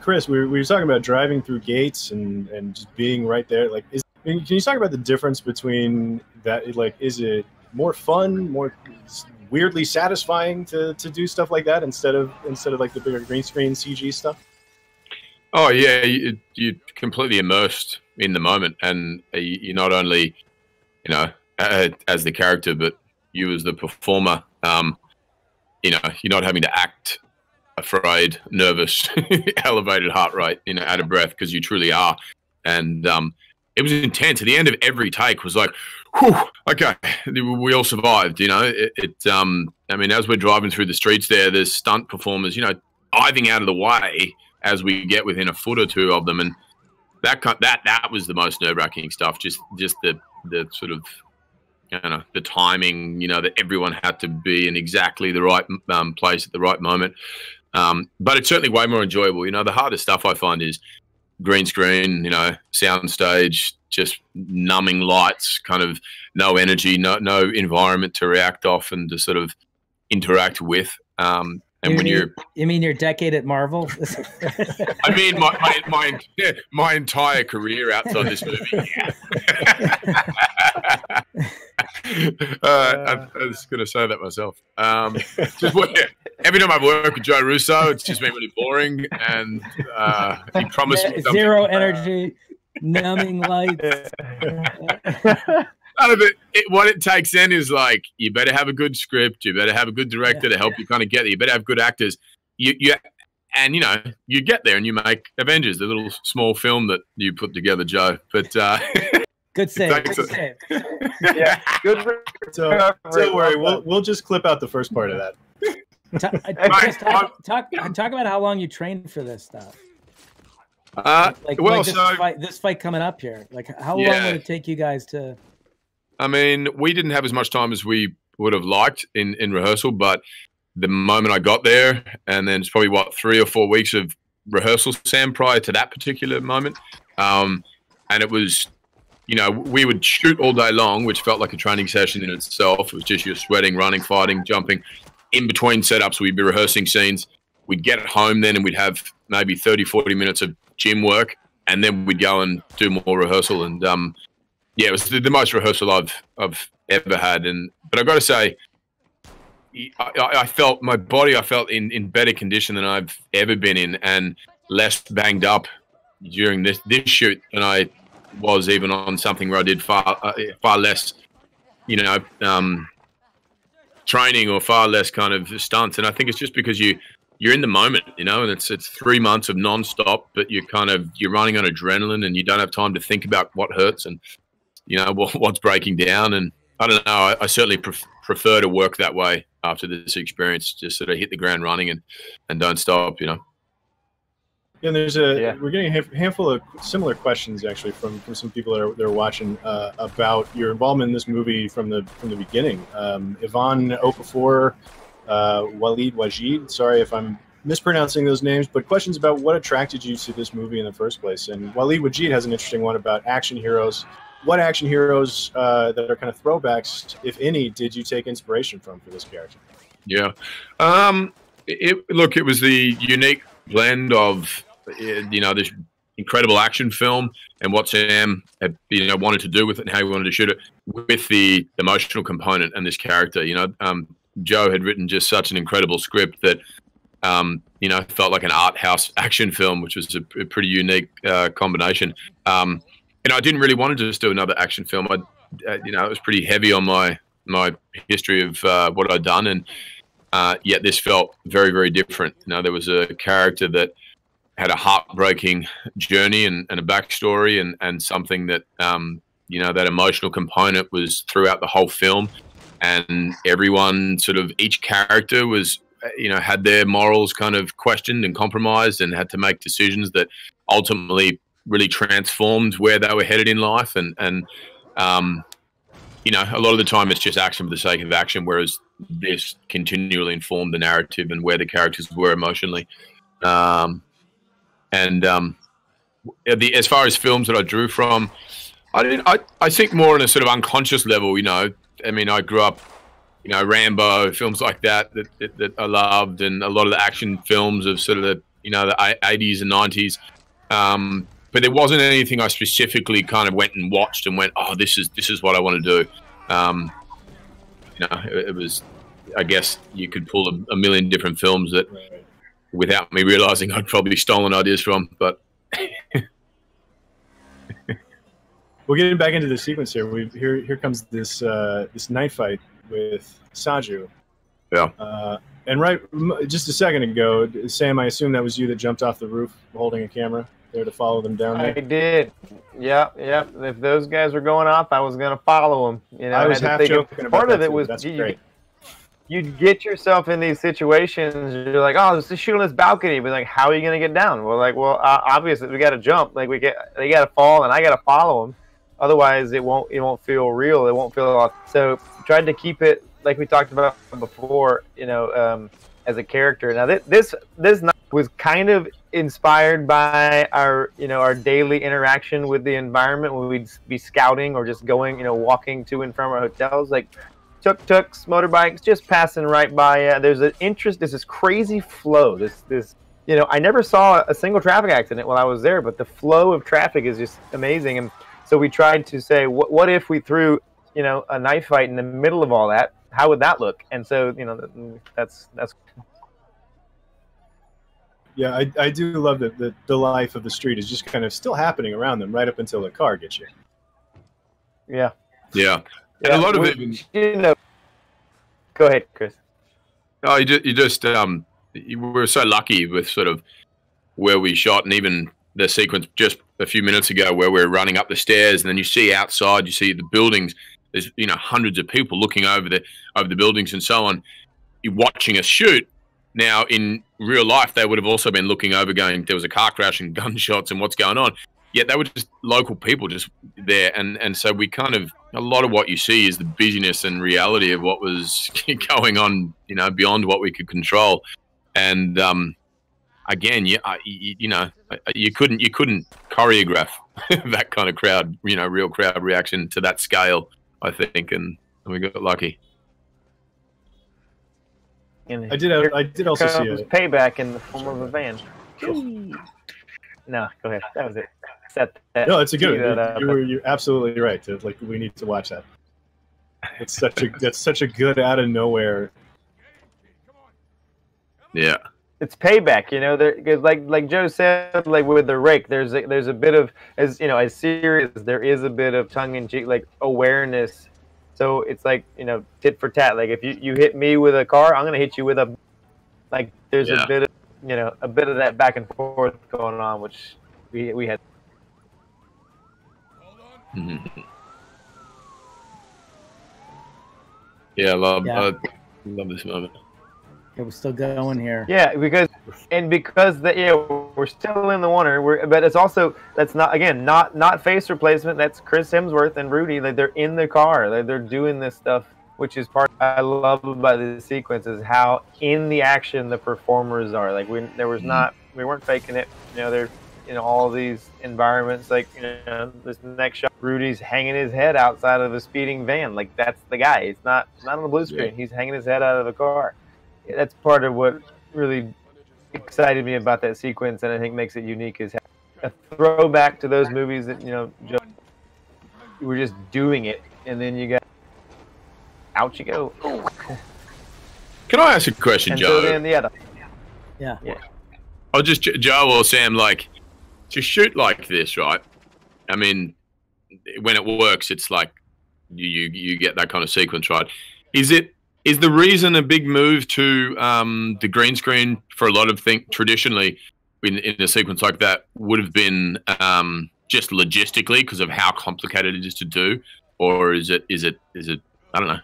Speaker 1: Chris, we were talking about driving through gates and just being right there. Like, can you talk about the difference between that? Like, is it more fun, more weirdly satisfying to do stuff like that instead of like the bigger green screen CG stuff?
Speaker 5: Oh yeah, you're completely immersed in the moment, and you not only, as the character, but you as the performer. You're not having to act afraid, nervous, elevated heart rate, out of breath, because you truly are. And it was intense. At the end of every take was like, whew, okay, we all survived. I mean, as we're driving through the streets there, there's stunt performers, diving out of the way as we get within a foot or two of them, and that was the most nerve-wracking stuff. Just the sort of, the timing, that everyone had to be in exactly the right place at the right moment. But it's certainly way more enjoyable. The hardest stuff I find is green screen, sound stage, just numbing lights, kind of no energy, no environment to react off and to sort of interact with.
Speaker 3: You mean your decade at Marvel?
Speaker 5: I mean my entire career outside this movie. Yeah. I was going to say that myself. Every time I work with Joe Russo, it's just been really boring, and he promised me
Speaker 3: zero energy, numbing lights.
Speaker 5: What it takes then is like, you better have a good script, you better have a good director to help you kind of get there, you better have good actors. You get there and you make Avengers, the little small film that you put together, Joe. But
Speaker 3: good save.
Speaker 2: Yeah, good.
Speaker 1: Don't worry, we'll just clip out the first part of that.
Speaker 3: Talk about how long you trained for this stuff. This fight coming up here. Like, how long would it take you guys to?
Speaker 5: I mean, we didn't have as much time as we would have liked in rehearsal, but the moment I got there, and then it's probably 3 or 4 weeks of rehearsal, Sam, prior to that particular moment, and it was, we would shoot all day long, which felt like a training session in itself. It was just you're sweating, running, fighting, jumping. In between setups, we'd be rehearsing scenes. we'd get home then and we'd have maybe 30, 40 minutes of gym work, and then we'd go and do more rehearsal. And yeah, it was the most rehearsal I've ever had. But I've got to say, I felt my body, I felt in better condition than I've ever been in, and less banged up during this shoot than I was even on something where I did far less, you know, training or far less kind of stunts. And I think it's just because you're in the moment, you know, and it's 3 months of nonstop, but you're running on adrenaline and you don't have time to think about what hurts and, you know, what's breaking down. And I don't know, I certainly prefer to work that way after this experience, just sort of hit the ground running and don't stop, you know.
Speaker 1: Yeah, and we're getting a handful of similar questions actually from some people that are watching about your involvement in this movie from the beginning. Ivan Okafor, Walid Wajid, sorry if I'm mispronouncing those names, but questions about what attracted you to this movie in the first place. And Walid Wajid has an interesting one about action heroes. What action heroes that are kind of throwbacks, if any, did you take inspiration from for this character? Yeah,
Speaker 5: look, it was the unique blend of, you know, this incredible action film and what Sam had, you know, wanted to do with it and how he wanted to shoot it with the emotional component and this character. You know, Joe had written just such an incredible script that, you know, felt like an art house action film, which was a pretty unique combination. And I didn't really want to just do another action film. You know, it was pretty heavy on my history of what I'd done, and yet this felt very, very different. You know, there was a character that had a heartbreaking journey and a backstory, and something that, you know, that emotional component was throughout the whole film, and everyone sort of, each character was, you know, had their morals kind of questioned and compromised and had to make decisions that ultimately really transformed where they were headed in life. And you know, a lot of the time it's just action for the sake of action, whereas this continually informed the narrative and where the characters were emotionally. As far as films that I drew from, I think more on a sort of unconscious level, you know. I mean, I grew up, you know, Rambo, films like that I loved, and a lot of the action films of sort of the, you know, the 80s and 90s. But there wasn't anything I specifically kind of went and watched and went, oh, this is what I want to do. You know, it was, I guess you could pull a million different films that, without me realizing, I'd probably stolen ideas from. But
Speaker 1: we're getting back into the sequence here. Here comes this night fight with Saju.
Speaker 5: Yeah.
Speaker 1: And right, just a second ago, Sam, I assume that was you that jumped off the roof holding a camera there to follow them down there.
Speaker 2: I did. Yeah. If those guys were going off, I was going to follow them. You know,
Speaker 1: I was half joking about
Speaker 2: part
Speaker 1: that
Speaker 2: of it
Speaker 1: too.
Speaker 2: was
Speaker 1: That's great.
Speaker 2: You'd get yourself in these situations. You're like, oh, let's just shoot on this balcony. But like, how are you going to get down? We're like, well, obviously we got to jump. Like they got to fall, and I got to follow them. Otherwise, it won't feel real. It won't feel. So tried to keep it like we talked about before. You know, as a character. Now this night was kind of inspired by our daily interaction with the environment when we'd be scouting or just going, you know, walking to and from our hotels, like tuk-tuks, motorbikes, just passing right by. There's this crazy flow. This, you know, I never saw a single traffic accident while I was there, but the flow of traffic is just amazing. And so we tried to say, what if we threw, you know, a knife fight in the middle of all that? How would that look? And so, you know, that's.
Speaker 1: Yeah, I do love that the life of the street is just kind of still happening around them right up until the car gets you.
Speaker 2: Yeah.
Speaker 5: Yeah. And a lot of it,
Speaker 2: you know. Go ahead, Chris.
Speaker 5: Oh, you were so lucky with sort of where we shot, and even the sequence just a few minutes ago where we're running up the stairs, and then you see outside, you see the buildings. There's, you know, hundreds of people looking over the buildings and so on. You're watching us shoot. Now, in real life, they would have also been looking over, going, there was a car crash and gunshots and what's going on. Yet they were just local people just there. And so we kind of, a lot of what you see is the busyness and reality of what was going on, you know, beyond what we could control. And again, you know, you couldn't choreograph that kind of crowd, you know, real crowd reaction to that scale, I think. And we got lucky.
Speaker 2: And
Speaker 1: I did also see
Speaker 2: comes
Speaker 1: it.
Speaker 2: Payback in the form of a van. No, go ahead. That was it. Set that.
Speaker 1: No, it's a good.
Speaker 2: that
Speaker 1: You're absolutely right. Like, we need to watch that. It's such a good out of nowhere.
Speaker 5: Yeah.
Speaker 2: It's Payback, you know. There, like Joe said, like with the rake, there's a bit of, as you know, as serious, there is a bit of tongue in cheek, like awareness. So it's like, you know, tit for tat. Like if you hit me with a car, I'm gonna hit you with a, like there's a bit of, you know, a bit of that back and forth going on, which we had.
Speaker 5: Yeah, I love this moment.
Speaker 3: Yeah, we're still going here.
Speaker 2: Yeah, because we're still in the water. But it's also, that's not face replacement. That's Chris Hemsworth and Rudy. Like they're in the car. They're doing this stuff, which is part I love about this sequence is how in the action the performers are. Like we weren't faking it. You know, they're in all these environments. Like, you know, this next shot, Rudy's hanging his head outside of a speeding van. Like that's the guy. It's not on the blue screen. He's hanging his head out of a car. That's part of what really excited me about that sequence, and I think makes it unique, is a throwback to those movies that, you know, you were just doing it, and then you got out you go.
Speaker 5: Can I ask a question,
Speaker 2: and
Speaker 5: Joe?
Speaker 2: So then,
Speaker 3: Yeah.
Speaker 5: I'll just, Joe or Sam, like, to shoot like this, right? I mean, when it works, it's like you get that kind of sequence, right? Is the reason a big move to the green screen for a lot of things traditionally in a sequence like that would have been just logistically because of how complicated it is to do, or is it I don't know,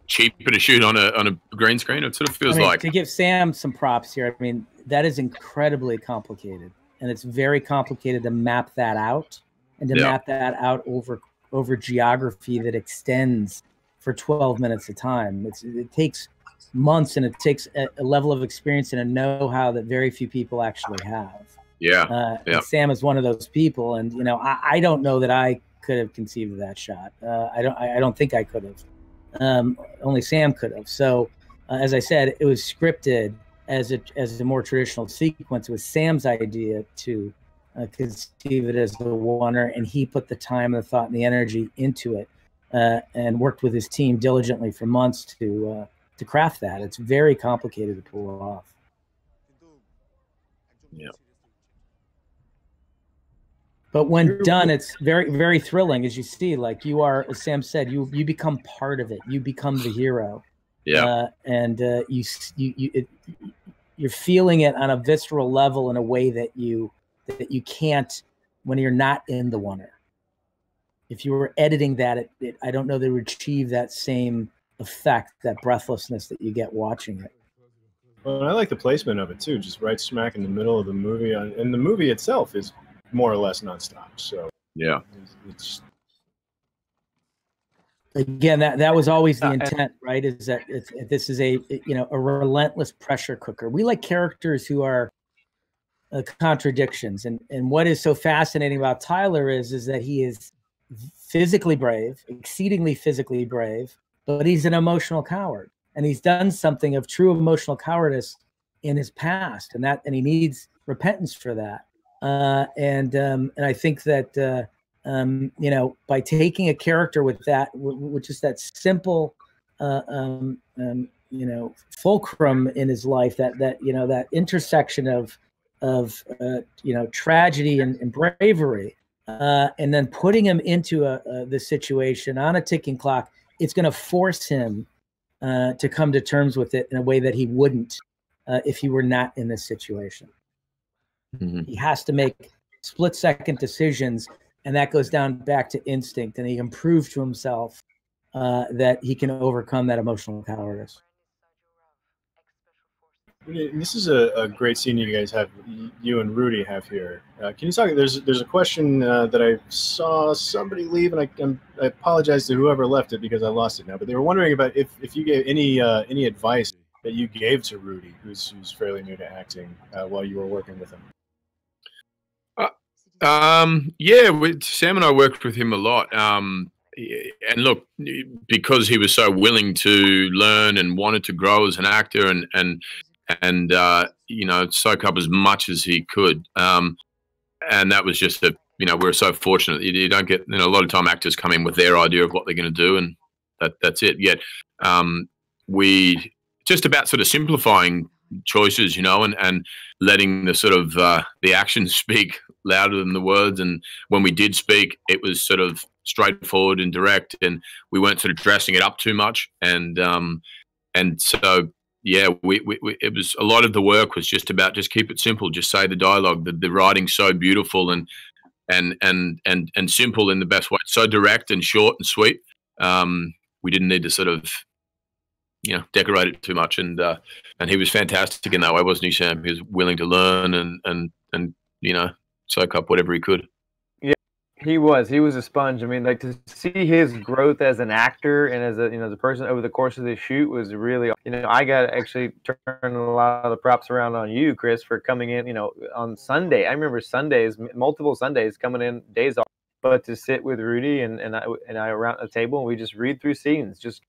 Speaker 5: cheaper to shoot on a green screen? It sort of feels like,
Speaker 3: to give Sam some props here. I mean, that is incredibly complicated, and it's very complicated to map that out and to map that out over geography that extends for 12 minutes of time. It takes months, and it takes a level of experience and a know-how that very few people actually have. And Sam is one of those people, and you know, I don't know that I could have conceived of that shot. I don't think I could have. Only Sam could have. So, as I said, it was scripted as a more traditional sequence. It was Sam's idea to conceive it as the oneer, and he put the time, the thought, and the energy into it. And worked with his team diligently for months to craft that. It's very complicated to pull off.
Speaker 5: Yeah.
Speaker 3: But when done, it's very, very thrilling. As you see, like you are, as Sam said, you become part of it. You become the hero.
Speaker 5: Yeah.
Speaker 3: And you're feeling it on a visceral level in a way that you can't when you're not in the oneer. If you were editing that, I don't know that it would achieve that same effect, that breathlessness that you get watching it.
Speaker 1: Well, and I like the placement of it too, just right smack in the middle of the movie, and the movie itself is more or less nonstop. So
Speaker 5: yeah,
Speaker 1: it's
Speaker 3: again that was always the intent, right? Is that this is a relentless pressure cooker. We like characters who are contradictions, and what is so fascinating about Tyler is that he is physically brave, exceedingly physically brave, but he's an emotional coward, and he's done something of true emotional cowardice in his past, and he needs repentance for that. And I think that by taking a character with that, which is that simple, fulcrum in his life, that intersection of tragedy and bravery. And then putting him into the situation on a ticking clock, it's going to force him to come to terms with it in a way that he wouldn't if he were not in this situation.
Speaker 5: Mm-hmm.
Speaker 3: He has to make split-second decisions, and that goes down back to instinct, and he can prove to himself that he can overcome that emotional cowardice.
Speaker 1: This is a great scene you guys have, you and Rudy have here. Can you talk? There's a question that I saw somebody leave, and I apologize to whoever left it because I lost it now. But they were wondering about if you gave any advice that you gave to Rudy, who's fairly new to acting, while you were working with him.
Speaker 5: Sam and I worked with him a lot. and look, because he was so willing to learn and wanted to grow as an actor and you know, soak up as much as he could. And that was just we're so fortunate. You don't get, a lot of time actors come in with their idea of what they're going to do, and that's it. Yet we just about sort of simplifying choices, and letting the sort of the actions speak louder than the words. And when we did speak, it was sort of straightforward and direct, and we weren't sort of dressing it up too much. And so yeah, we it was, a lot of the work was just about, just keep it simple, just say the dialogue. The writing's so beautiful and simple in the best way, so direct and short and sweet. We didn't need to sort of decorate it too much, and he was fantastic in that way, wasn't he, Sam? He was willing to learn and soak up whatever he could.
Speaker 2: Yeah, he was a sponge. I mean, like, to see his growth as an actor and as a person over the course of the shoot was really, I got to actually turn a lot of the props around on you, Chris, for coming in, on Sunday. I remember Sundays, multiple Sundays, coming in days off, but to sit with Rudy and I around the table, and we just read through scenes, just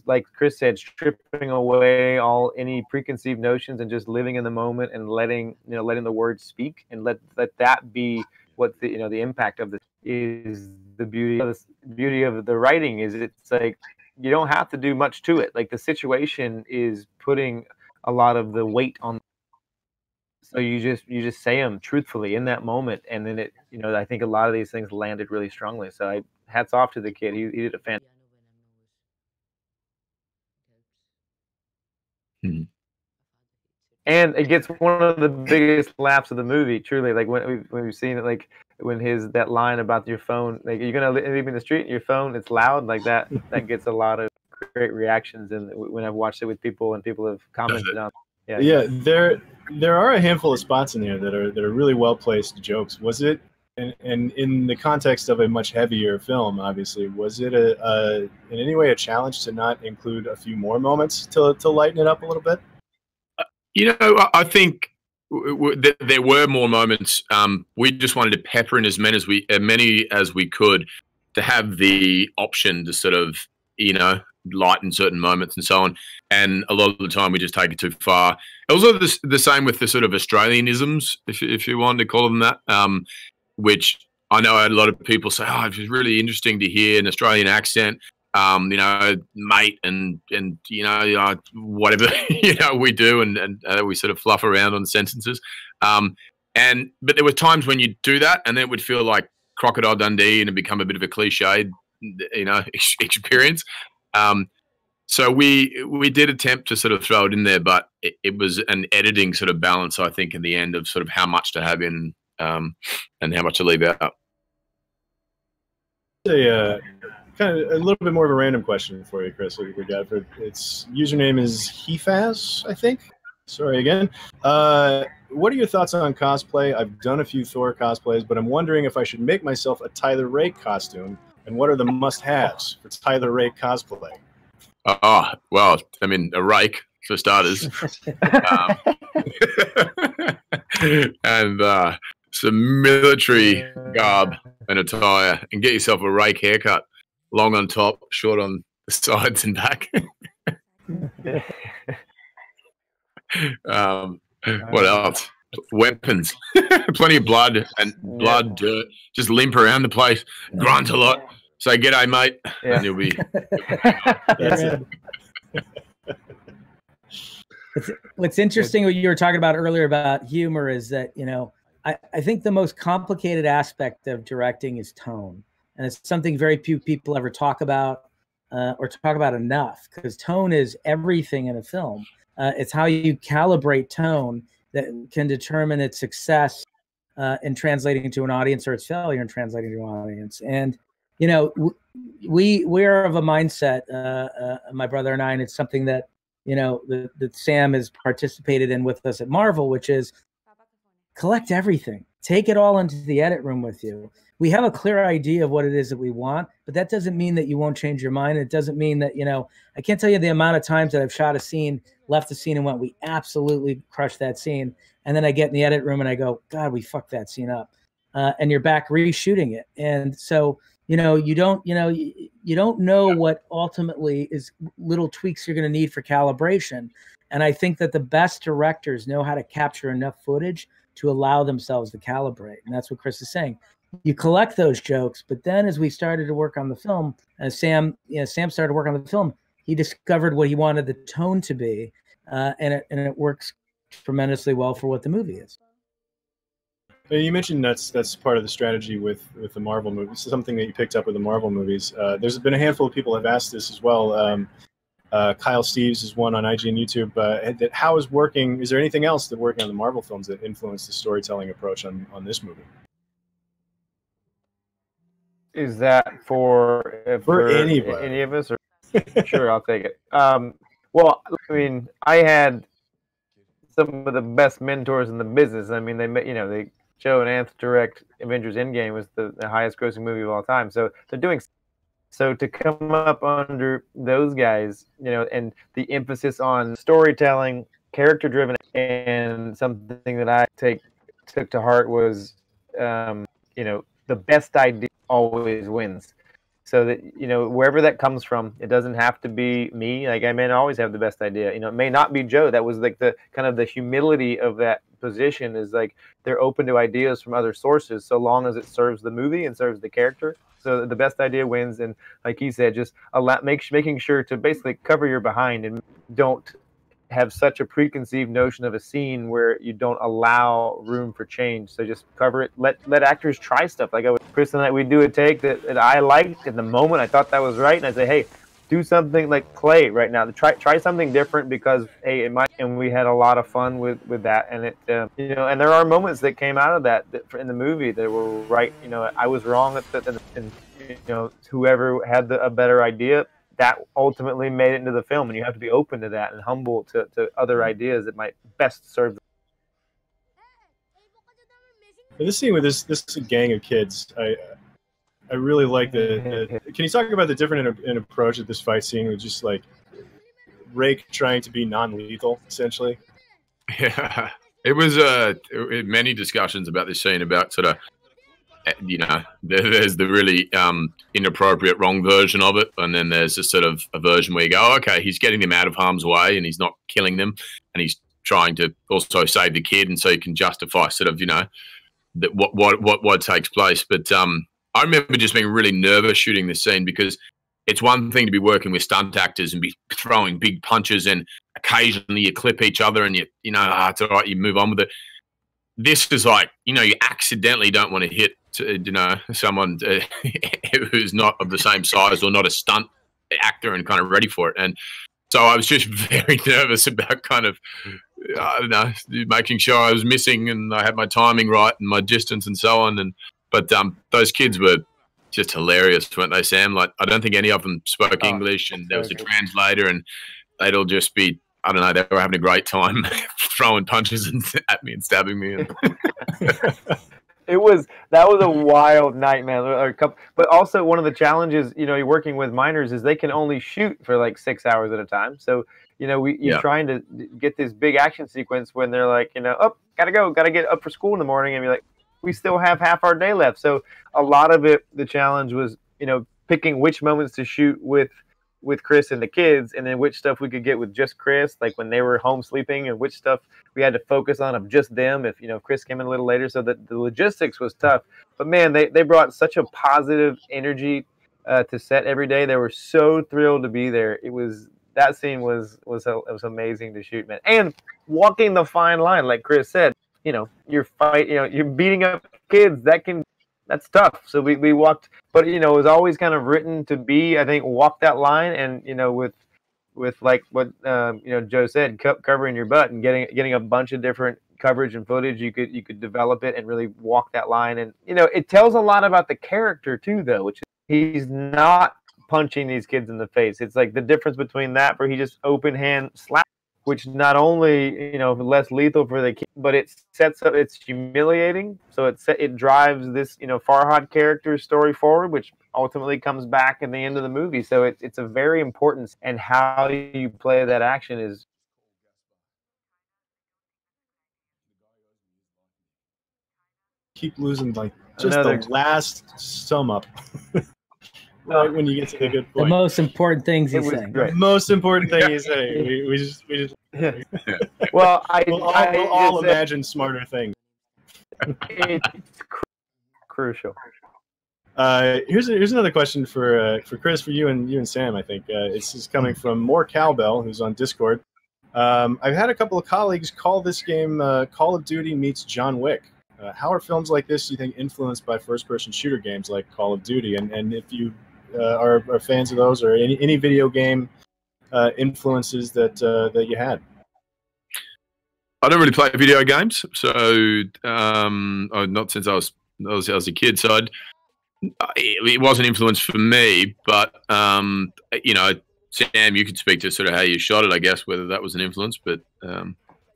Speaker 2: like Chris said, stripping away any preconceived notions and just living in the moment and letting the words speak, and let that be what the impact of this is. The beauty of the writing is, it's like you don't have to do much to it. Like, the situation is putting a lot of the weight on. So you just say them truthfully in that moment, and then I think a lot of these things landed really strongly. So hats off to the kid. He did a fantastic. And it gets one of the biggest laughs of the movie, truly. Like, when we've seen it, like when that line about your phone, like, you're gonna leave me in the street and your phone, it's loud, like that gets a lot of great reactions. And when I've watched it with people, and people have commented on.
Speaker 1: Yeah, there are a handful of spots in there that are really well placed jokes. Was it, and in the context of a much heavier film, obviously, was it in any way a challenge to not include a few more moments to lighten it up a little bit?
Speaker 5: I think there were more moments. We just wanted to pepper in as many as we could, to have the option to sort of lighten certain moments and so on. And a lot of the time we just take it too far. Also, the same with the sort of Australianisms, if you want to call them that, which I know a lot of people say, oh, it's really interesting to hear an Australian accent, mate, and whatever we do, and we sort of fluff around on sentences. But there were times when you do that, and then it would feel like Crocodile Dundee, and it become a bit of a cliched, experience. So we did attempt to sort of throw it in there, but it was an editing sort of balance, I think, in the end, of sort of how much to have in and how much to leave out.
Speaker 1: Kind of a little bit more of a random question for you, Chris. We got its username is Hefaz, I think. Sorry again. What are your thoughts on cosplay? I've done a few Thor cosplays, but I'm wondering if I should make myself a Tyler Rake costume, and what are the must-haves for Tyler Rake cosplay?
Speaker 5: Well, I mean, a rake for starters, and some military garb and attire, and get yourself a rake haircut, long on top, short on the sides and back. What else? Weapons, plenty of blood and dirt. Just limp around the place, grunt a lot. Say g'day, mate, and you'll be.
Speaker 3: That's it. What's interesting, what you were talking about earlier about humor, is that I think the most complicated aspect of directing is tone, and it's something very few people ever talk about or talk about enough, because tone is everything in a film. It's how you calibrate tone that can determine its success in translating to an audience, or its failure in translating to an audience. And we're of a mindset, my brother and I, and it's something that that Sam has participated in with us at Marvel, which is collect everything, take it all into the edit room with you. We have a clear idea of what it is that we want, but that doesn't mean that you won't change your mind. It doesn't mean that I can't tell you the amount of times that I've shot a scene, left the scene, and went, we absolutely crushed that scene, and then I get in the edit room and I go, God, we fucked that scene up, and you're back reshooting it. And so you don't, you don't know what ultimately is little tweaks you're going to need for calibration. And I think that the best directors know how to capture enough footage to allow themselves to calibrate. And that's what Chris is saying. You collect those jokes, but then as we started to work on the film, as Sam started to work on the film, he discovered what he wanted the tone to be, and it works tremendously well for what the movie is.
Speaker 1: You mentioned that's part of the strategy with the Marvel movies. Something that you picked up with the Marvel movies. There's been a handful of people have asked this as well. Kyle Steves is one on IG and YouTube. That how is working? Is there anything else that working on the Marvel films that influenced the storytelling approach on this movie?
Speaker 2: Is that for
Speaker 1: anybody?
Speaker 2: Any of us? Or sure, I'll take it. Well, I mean, I had some of the best mentors in the business. I mean, Joe and Anth direct Avengers Endgame was the highest grossing movie of all time. So they're doing so to come up under those guys, and the emphasis on storytelling, character driven, and something that I took to heart was, the best idea always wins. So that, wherever that comes from, it doesn't have to be me. Like, I may not always have the best idea. It may not be Joe. That was like the kind of the humility of that position, is like they're open to ideas from other sources, so long as it serves the movie and serves the character. So the best idea wins. And like he said, just making sure to basically cover your behind and don't have such a preconceived notion of a scene where you don't allow room for change. So just cover it. Let actors try stuff. Like Chris and I, we do a take that I liked in the moment. I thought that was right, and I say, hey, do something like Clay right now. Try something different, because hey, it might. And we had a lot of fun with that. And it and there are moments that came out of that in the movie that were right. I was wrong and whoever had a better idea, that ultimately made it into the film, and you have to be open to that and humble to other ideas that might best serve them.
Speaker 1: This scene with this gang of kids, I really like the. Can you talk about the different approach of this fight scene with just like Rake trying to be non-lethal, essentially?
Speaker 5: Yeah, it was many discussions about this scene, about sort of, there's the really inappropriate wrong version of it, and then there's this sort of a version where you go, oh, okay, he's getting them out of harm's way and he's not killing them, and he's trying to also save the kid, and so you can justify sort of that what takes place. But I remember just being really nervous shooting this scene, because it's one thing to be working with stunt actors and be throwing big punches, and occasionally you clip each other and it's all right, you move on with it. This is like, you accidentally don't want to hit, someone who's not of the same size or not a stunt actor and kind of ready for it. And so I was just very nervous about kind of, I don't know, making sure I was missing and I had my timing right and my distance and so on. But those kids were just hilarious, weren't they, Sam? Like, I don't think any of them spoke English, and there was a translator, and they'd all just be, I don't know, they were having a great time throwing punches at me and stabbing me.
Speaker 2: That was a wild night, man. But also one of the challenges, you're working with minors, is they can only shoot for like 6 hours at a time. So, you're trying to get this big action sequence when they're like, gotta go, gotta get up for school in the morning, and you're like, we still have half our day left. So a lot of it, the challenge was, picking which moments to shoot with Chris and the kids, and then which stuff we could get with just Chris, like when they were home sleeping, and which stuff we had to focus on of just them if Chris came in a little later. So that the logistics was tough, but man, they brought such a positive energy to set every day. They were so thrilled to be there. That scene was amazing to shoot, man. And walking the fine line, like Chris said, you're beating up kids, that's tough. So we walked, but it was always kind of written to be, I think, walk that line, and with like what Joe said, covering your butt and getting a bunch of different coverage and footage, you could develop it and really walk that line. And it tells a lot about the character too, though, which is he's not punching these kids in the face. It's like the difference between that, where he just open hand slap, which not only less lethal for the kid, but it sets up, it's humiliating. So it drives this Farhad character's story forward, which ultimately comes back in the end of the movie. So it's a very important, and how you play that action is.
Speaker 1: Keep losing like just the last sum up. right when you get to the good
Speaker 3: The
Speaker 1: point.
Speaker 3: most important things
Speaker 2: It
Speaker 3: he's
Speaker 2: was
Speaker 3: saying.
Speaker 2: great.
Speaker 1: The most important thing you say. We just
Speaker 2: Well,
Speaker 1: we'll all imagine smarter things.
Speaker 2: it's crucial.
Speaker 1: Here's another question for Chris, for you and Sam. I think this is coming from More Cowbell, who's on Discord. I've had a couple of colleagues call this game Call of Duty meets John Wick. How are films like this, do you think, influenced by first-person shooter games like Call of Duty? And if you are fans of those, or any video game influences that you had?
Speaker 5: I don't really play video games, so not since I was a kid. So it was an influence for me. But you know, Sam, you could speak to sort of how you shot it, I guess, whether that was an influence. But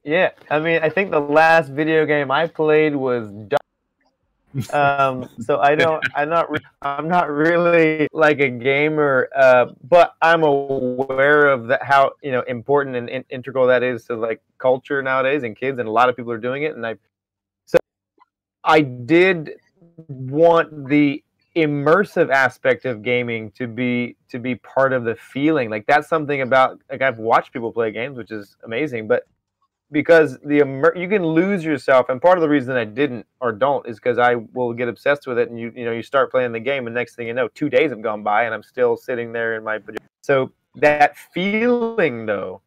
Speaker 2: yeah, I mean, I think the last video game I played was so I'm not really like a gamer, but I'm aware of how important and integral that is to like culture nowadays and kids, and a lot of people are doing it. And I did want the immersive aspect of gaming to be part of the feeling. Like that's something about, like, I've watched people play games, which is amazing, but because you can lose yourself, and part of the reason I didn't or don't is because I will get obsessed with it, and you start playing the game, and next thing you know, 2 days have gone by, and I'm still sitting there in my pajamas. So that feeling, though,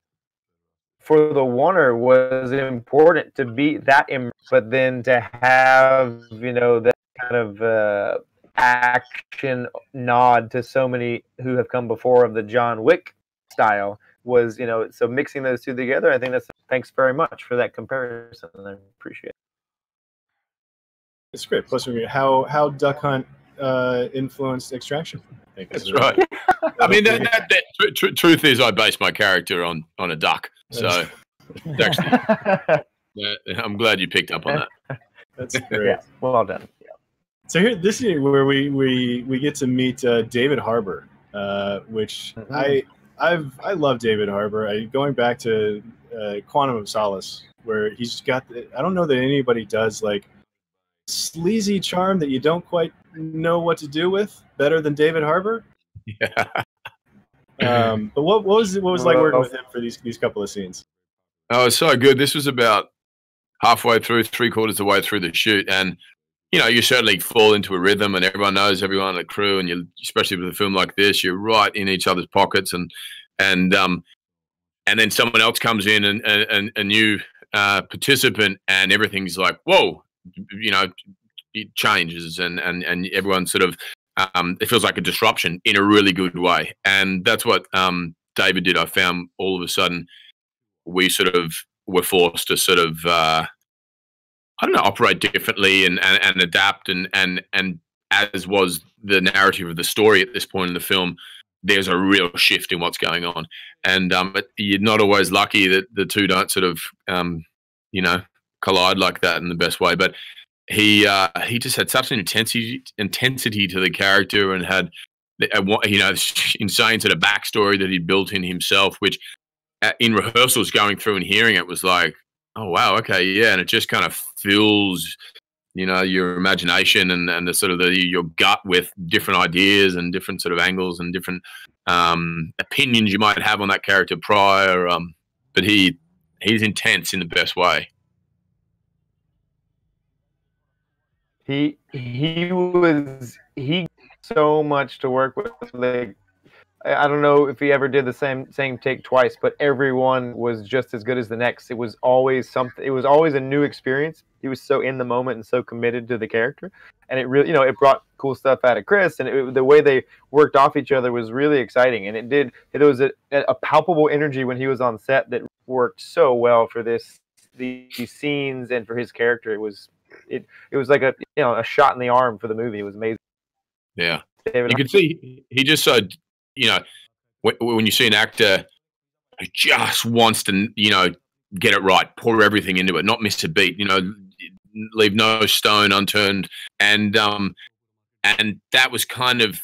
Speaker 2: for the oner was important to be that immersed, but then to have that kind of action nod to so many who have come before of the John Wick style was, so mixing those two together, I think thanks very much for that comparison. I appreciate it.
Speaker 1: It's great. Plus, how Duck Hunt influenced Extraction. I think
Speaker 5: that's right. I mean, truth is, I based my character on a duck. So actually, I'm glad you picked up on that.
Speaker 1: That's great.
Speaker 2: Yeah, well done. Yeah.
Speaker 1: So here, this is where we get to meet David Harbour, which I love David Harbour. Going back to Quantum of Solace, where he's got I don't know that anybody does like sleazy charm that you don't quite know what to do with better than David Harbour.
Speaker 5: Yeah.
Speaker 1: But what was like working with him for these couple of scenes?
Speaker 5: Oh, it's so good. This was about halfway through, 3/4 of the way through the shoot, and you certainly fall into a rhythm, and everyone knows everyone on the crew, and especially with a film like this, you're right in each other's pockets, and then someone else comes in and a new participant, and everything's like, whoa, it changes, and everyone sort of it feels like a disruption in a really good way, and that's what David did. I found all of a sudden we sort of were forced to sort of operate differently and adapt, and as was the narrative of the story at this point in the film, there's a real shift in what's going on, and you're not always lucky that the two don't sort of collide like that in the best way. But he just had such an intensity to the character, and had insane sort of backstory that he'd built in himself, which in rehearsals going through and hearing it was like, oh wow, okay, yeah, and it just kind of fills your imagination and the sort of your gut with different ideas and different sort of angles and different opinions you might have on that character prior. But he's intense in the best way.
Speaker 2: He so much to work with. Like, I don't know if he ever did the same take twice, but everyone was just as good as the next. It was always something. It was always a new experience. He was so in the moment and so committed to the character, and it really, it brought cool stuff out of Chris. And the way they worked off each other was really exciting. And it was a palpable energy when he was on set that worked so well for these scenes and for his character. It was like a shot in the arm for the movie. It was amazing.
Speaker 5: Yeah, you could see he just when you see an actor who just wants to get it right, pour everything into it, not miss a beat, leave no stone unturned, and that was kind of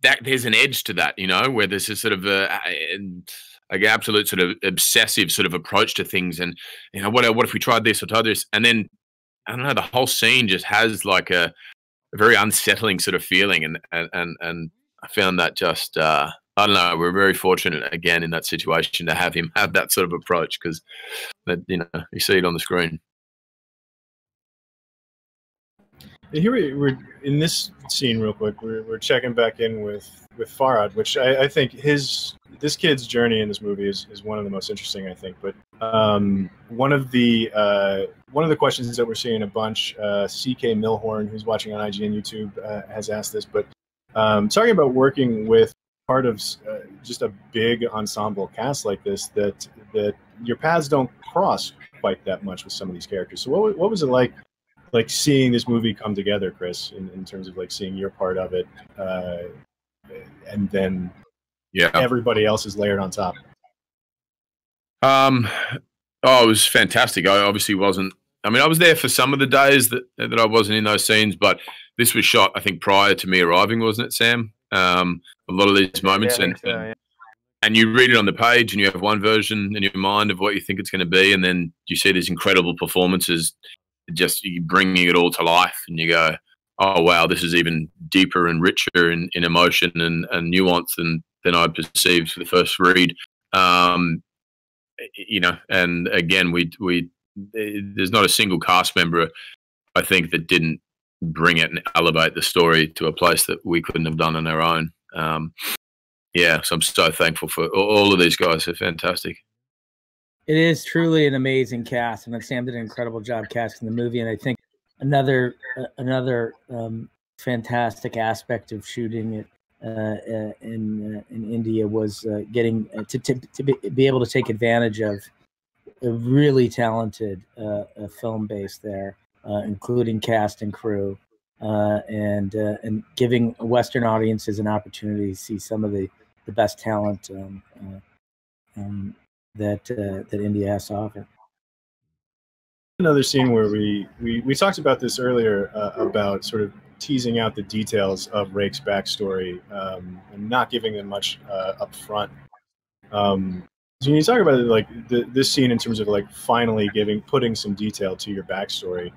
Speaker 5: that. There's an edge to that, where there's a sort of an absolute sort of obsessive sort of approach to things, and what if we tried this or tried this, and then I don't know, the whole scene just has like a very unsettling sort of feeling, and I found that just I don't know. We're very fortunate again in that situation to have him have that sort of approach, because that, you know, you see it on the screen.
Speaker 1: And here we're in this scene real quick. We're checking back in with Farhad, which I think this kid's journey in this movie is one of the most interesting, I think. But one of the questions that we're seeing a bunch, CK Milhorn, who's watching on IG and YouTube, has asked this. But talking about working with part of just a big ensemble cast like this, that your paths don't cross quite that much with some of these characters. So what was it like seeing this movie come together, Chris, in terms of like seeing your part of it, and then everybody else is layered on top?
Speaker 5: Oh, it was fantastic. I obviously wasn't. I mean, I was there for some of the days that I wasn't in those scenes, but this was shot, I think, prior to me arriving, wasn't it, Sam? A lot of these moments, and you read it on the page, and you have one version in your mind of what you think it's going to be, and then you see these incredible performances, just bringing it all to life, and you go, oh wow, this is even deeper and richer in emotion and nuance than I perceived for the first read. You know, and again, there's not a single cast member, I think, that didn't bring it and elevate the story to a place that we couldn't have done on our own. So I'm so thankful for all of these guys. They're fantastic.
Speaker 3: It is truly an amazing cast, and Sam did an incredible job casting the movie. And I think another fantastic aspect of shooting it in India was getting to be able to take advantage of a really talented film base there, including cast and crew, and giving Western audiences an opportunity to see some of the best talent that India has to offer.
Speaker 1: Another scene where we talked about this earlier, about sort of teasing out the details of Rake's backstory, and not giving them much up front. So when you talk about it, like this scene in terms of like finally putting some detail to your backstory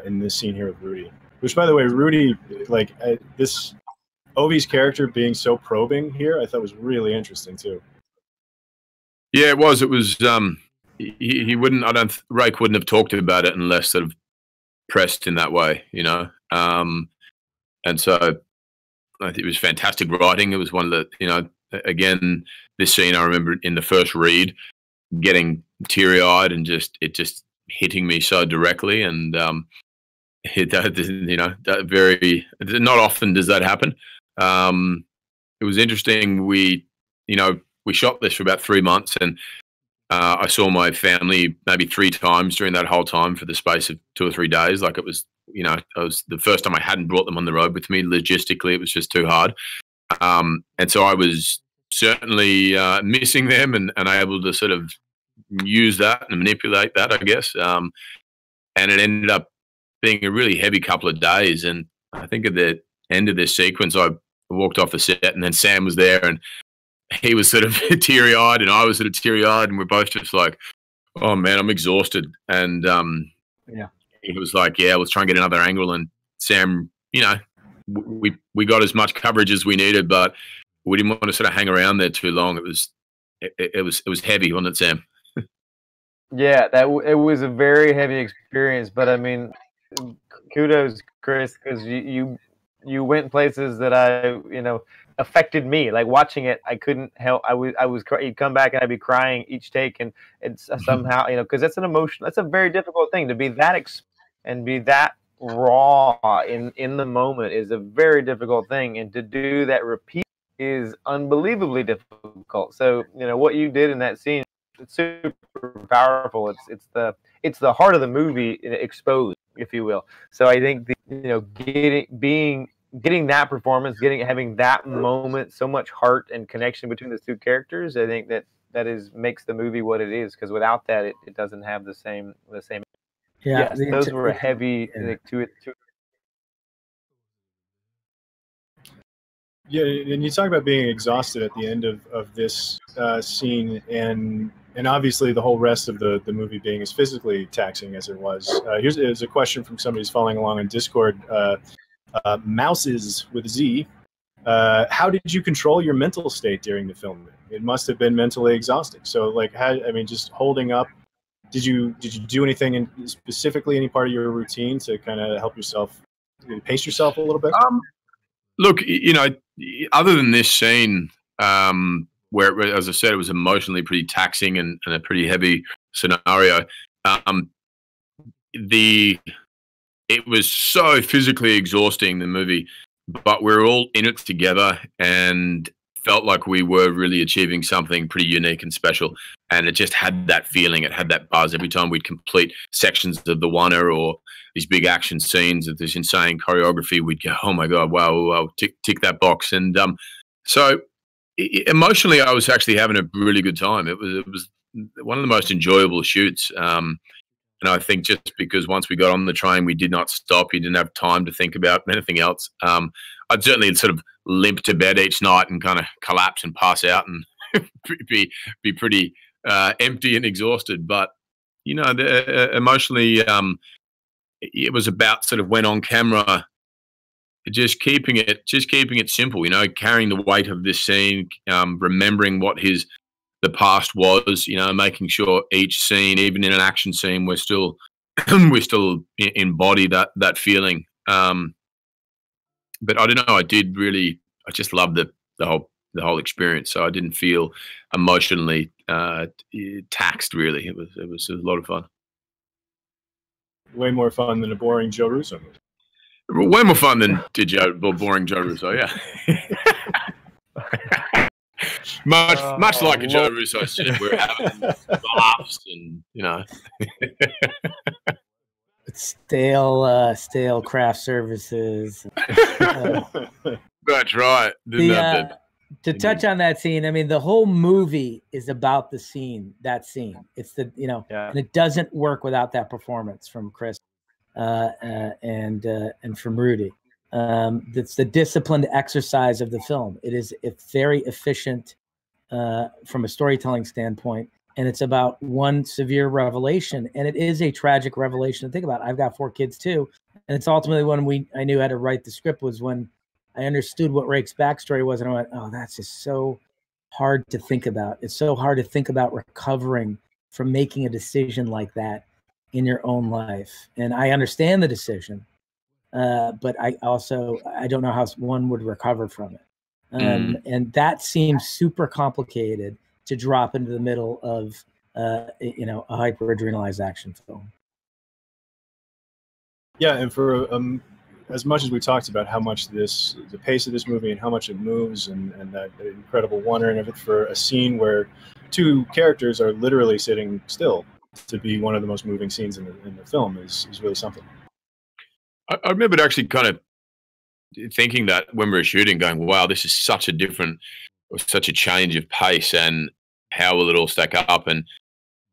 Speaker 1: in this scene here with Rudy, which, by the way, Rudy, like this Ovi's character being so probing here, I thought was really interesting too.
Speaker 5: Yeah, it was. It was. He wouldn't. Rake wouldn't have talked about it unless sort of pressed in that way, you know. And so I think it was fantastic writing. It was one of the, you know, again, this scene I remember in the first read, getting teary-eyed and it just hitting me so directly, and you know, that very, not often does that happen. It was interesting. We shot this for about 3 months, and I saw my family maybe 3 times during that whole time for the space of 2 or 3 days. Like, it was, you know, it was the first time I hadn't brought them on the road with me. Logistically, it was just too hard. And so I was certainly missing them and able to sort of use that and manipulate that, I guess. And it ended up being a really heavy couple of days. And I think at the end of this sequence, I walked off the set, and then Sam was there, and he was sort of teary-eyed, and I was sort of teary-eyed, and we're both just like, oh man, I'm exhausted. And he was like, yeah, let's try and get another angle. And Sam, you know, we got as much coverage as we needed, but we didn't want to sort of hang around there too long. It was heavy, wasn't it, Sam?
Speaker 2: Yeah, it was a very heavy experience, but I mean, kudos, Chris, because you went places that affected me. Like, watching it, I couldn't help. You'd come back and I'd be crying each take, and it's somehow, you know, because that's a very difficult thing to be that and be that raw in the moment is a very difficult thing, and to do that repeat is unbelievably difficult. So, you know, what you did in that scene, it's super powerful. It's the heart of the movie exposed, if you will. So I think getting that performance, having that moment, so much heart and connection between the two characters, I think that makes the movie what it is. Because without that, it doesn't have the same. Yeah, yes, those were heavy to it.
Speaker 1: Yeah, and you talk about being exhausted at the end of this scene, and obviously the whole rest of the movie being as physically taxing as it was. Here's a question from somebody who's following along on Discord. Mouses with Z How did you control your mental state during the filming? It must have been mentally exhausting. So, like, just holding up. Did you do anything specifically, any part of your routine to kind of help yourself, pace yourself a little bit?
Speaker 5: Look, other than this scene, where, as I said, it was emotionally pretty taxing and a pretty heavy scenario. It was so physically exhausting, the movie, but we're all in it together and felt like we were really achieving something pretty unique and special. And it just had that feeling. It had that buzz every time we'd complete sections of the oneer or these big action scenes of this insane choreography. We'd go, oh my God, wow, tick that box. And so emotionally, I was actually having a really good time. It was one of the most enjoyable shoots. And I think just because once we got on the train, we did not stop. You didn't have time to think about anything else. I'd certainly sort of limp to bed each night and kind of collapse and pass out and be pretty empty and exhausted. But, emotionally, it was about sort of when on camera, just keeping it simple, carrying the weight of this scene, remembering what the past was, making sure each scene, even in an action scene, we still embody that feeling. But I don't know, I just loved the whole experience. So I didn't feel emotionally taxed, really. It was a lot of fun.
Speaker 1: Way more fun than a boring Joe Russo movie.
Speaker 5: Way more fun than boring Joe Russo, yeah. Much like a Joe Russo scene, we're having laughs and
Speaker 3: stale craft services.
Speaker 5: That's right.
Speaker 3: To touch on that scene, I mean, the whole movie is about the scene. That scene, it's and it doesn't work without that performance from Chris and from Rudy. It's the disciplined exercise of the film. It's very efficient from a storytelling standpoint, and it's about one severe revelation, and it is a tragic revelation to think about. I've got 4 kids too, and it's ultimately when I knew how to write the script was when I understood what Rake's backstory was, and I went, oh, that's just so hard to think about. It's so hard to think about recovering from making a decision like that in your own life. And I understand the decision, but I don't know how one would recover from it. And that seems super complicated to drop into the middle of a hyper-adrenalized action film.
Speaker 1: Yeah, and for as much as we talked about how much the pace of this movie and how much it moves and that incredible wondering of it, for a scene where 2 characters are literally sitting still to be one of the most moving scenes in the film is really something.
Speaker 5: I remember actually kind of thinking that when we were shooting, going, wow, this is such a change of pace, and how will it all stack up?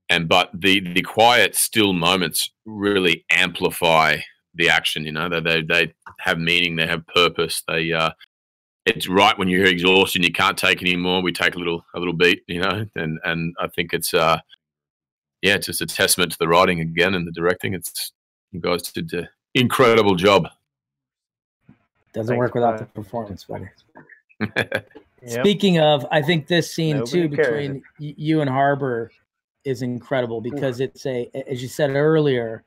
Speaker 5: But the quiet, still moments really amplify the action. They have meaning, they have purpose. It's right when you're exhausted and you can't take anymore, we take a little beat, and I think it's it's just a testament to the writing again and the directing. You guys did an incredible job.
Speaker 3: Doesn't work without the performance, buddy. Speaking of, I think this scene between you and Harbour is incredible because it's as you said earlier,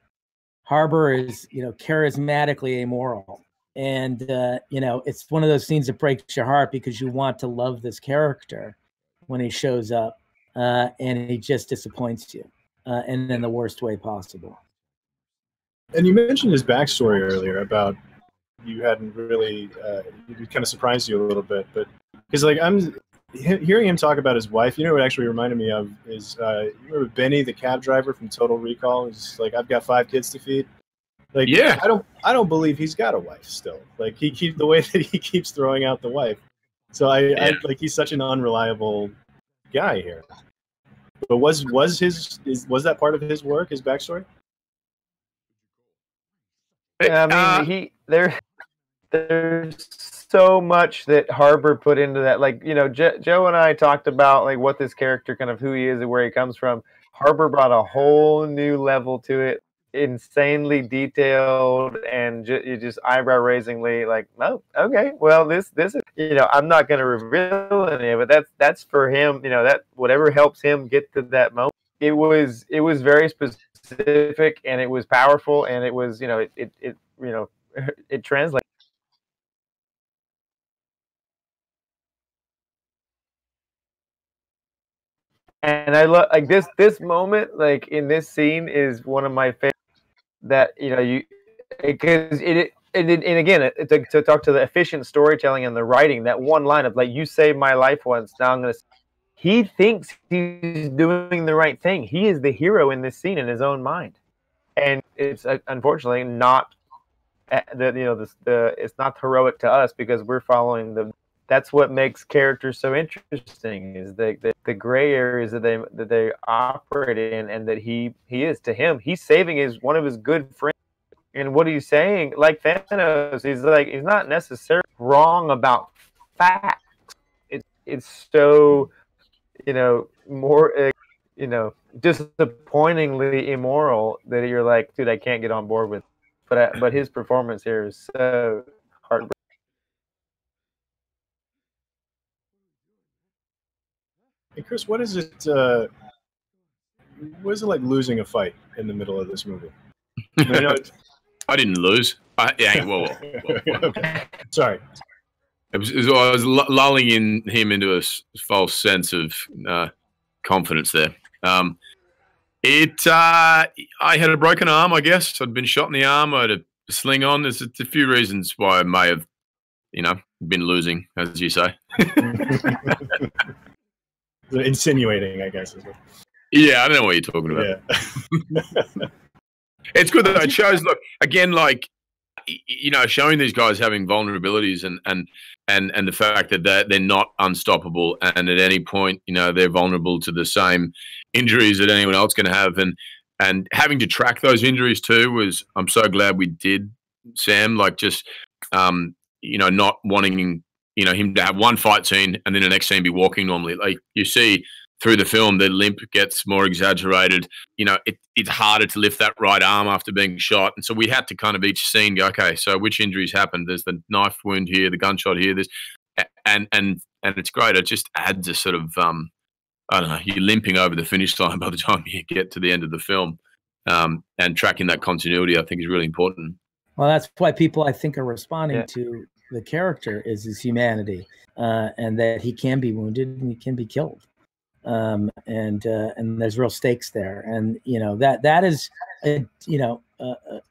Speaker 3: Harbour is, charismatically amoral. And, it's one of those scenes that breaks your heart because you want to love this character when he shows up and he just disappoints you and in the worst way possible.
Speaker 1: And you mentioned his backstory earlier about you hadn't really, it kind of surprised you a little bit, but because I'm hearing him talk about his wife, what actually reminded me of is, you remember Benny, the cab driver from Total Recall? He's like, I've got 5 kids to feed. Like, yeah, I don't believe he's got a wife still. Like the way that he keeps throwing out the wife. So I like, he's such an unreliable guy here. But was that part of his work, his backstory?
Speaker 2: Yeah, I mean, there's so much that Harbour put into that. Like, Joe and I talked about like what this character, kind of who he is and where he comes from. Harbour brought a whole new level to it insanely detailed and just eyebrow raisingly like, oh, okay, well, this is, I'm not going to reveal any of it. That's for him, that whatever helps him get to that moment. It was very specific, and it was powerful, and it was, it translates. And I love, like, this moment, like in this scene, is one of my favorite. That because and again, to talk to the efficient storytelling and the writing, that one line of like, you saved my life once, now I'm gonna. He thinks he's doing the right thing. He is the hero in this scene in his own mind, and it's unfortunately not. It's not heroic to us because we're following the. That's what makes characters so interesting, is the gray areas that they operate in, and that he is, to him, he's saving one of his good friends. And what he's saying, like Thanos, he's not necessarily wrong about facts. It's so, more, disappointingly immoral that you're like, dude, I can't get on board with. But his performance here is so heartbreaking.
Speaker 1: Hey, Chris, what is it like losing a fight in the middle of this movie?
Speaker 5: I didn't lose. Whoa.
Speaker 1: Okay. Sorry.
Speaker 5: I was lulling him into a false sense of confidence there. I had a broken arm, I guess. I'd been shot in the arm. I had a sling on. There's a few reasons why I may have, been losing, as you say.
Speaker 1: Insinuating, I guess.
Speaker 5: Yeah, I don't know what you're talking about. Yeah. It's good that it shows. Look, again, like, showing these guys having vulnerabilities and the fact that they're not unstoppable, and at any point, they're vulnerable to the same injuries that anyone else can have, and having to track those injuries too I'm so glad we did, Sam. Like, just not wanting him to have one fight scene and then the next scene be walking normally. Like, you see through the film, the limp gets more exaggerated. It's harder to lift that right arm after being shot. And so we had to kind of each scene go, okay, so which injuries happened? There's the knife wound here, the gunshot here, and it's great. It just adds a sort of, I don't know, you're limping over the finish line by the time you get to the end of the film. And tracking that continuity, I think, is really important.
Speaker 3: Well, that's why people, I think, are responding to the character is his humanity, and that he can be wounded and he can be killed. And there's real stakes there, and that is a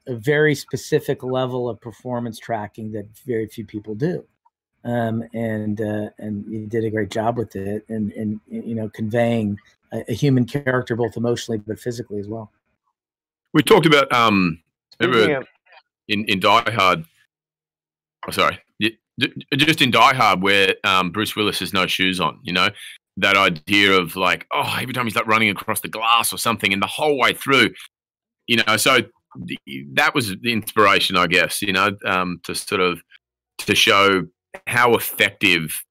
Speaker 3: very specific level of performance tracking that very few people do, and you did a great job with it, and conveying a human character both emotionally but physically as well.
Speaker 5: We talked about in Die Hard. Oh, sorry, just in Die Hard where Bruce Willis has no shoes on, that idea of like, oh, every time he's like running across the glass or something, and the whole way through, so that was the inspiration, I guess, to sort of to show how effective,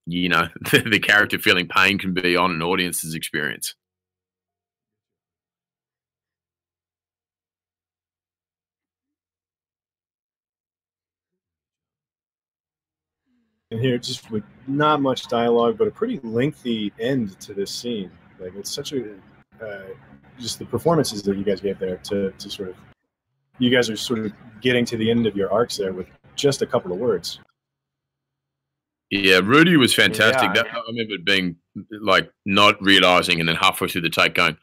Speaker 5: the character feeling pain can be on an audience's experience.
Speaker 1: And here, just with not much dialogue, but a pretty lengthy end to this scene. Like, it's such a just the performances that you guys gave there to sort of, you guys are sort of getting to the end of your arcs there with just a couple of words.
Speaker 5: Yeah, Rudy was fantastic. I remember it being like not realizing, and then halfway through the take going,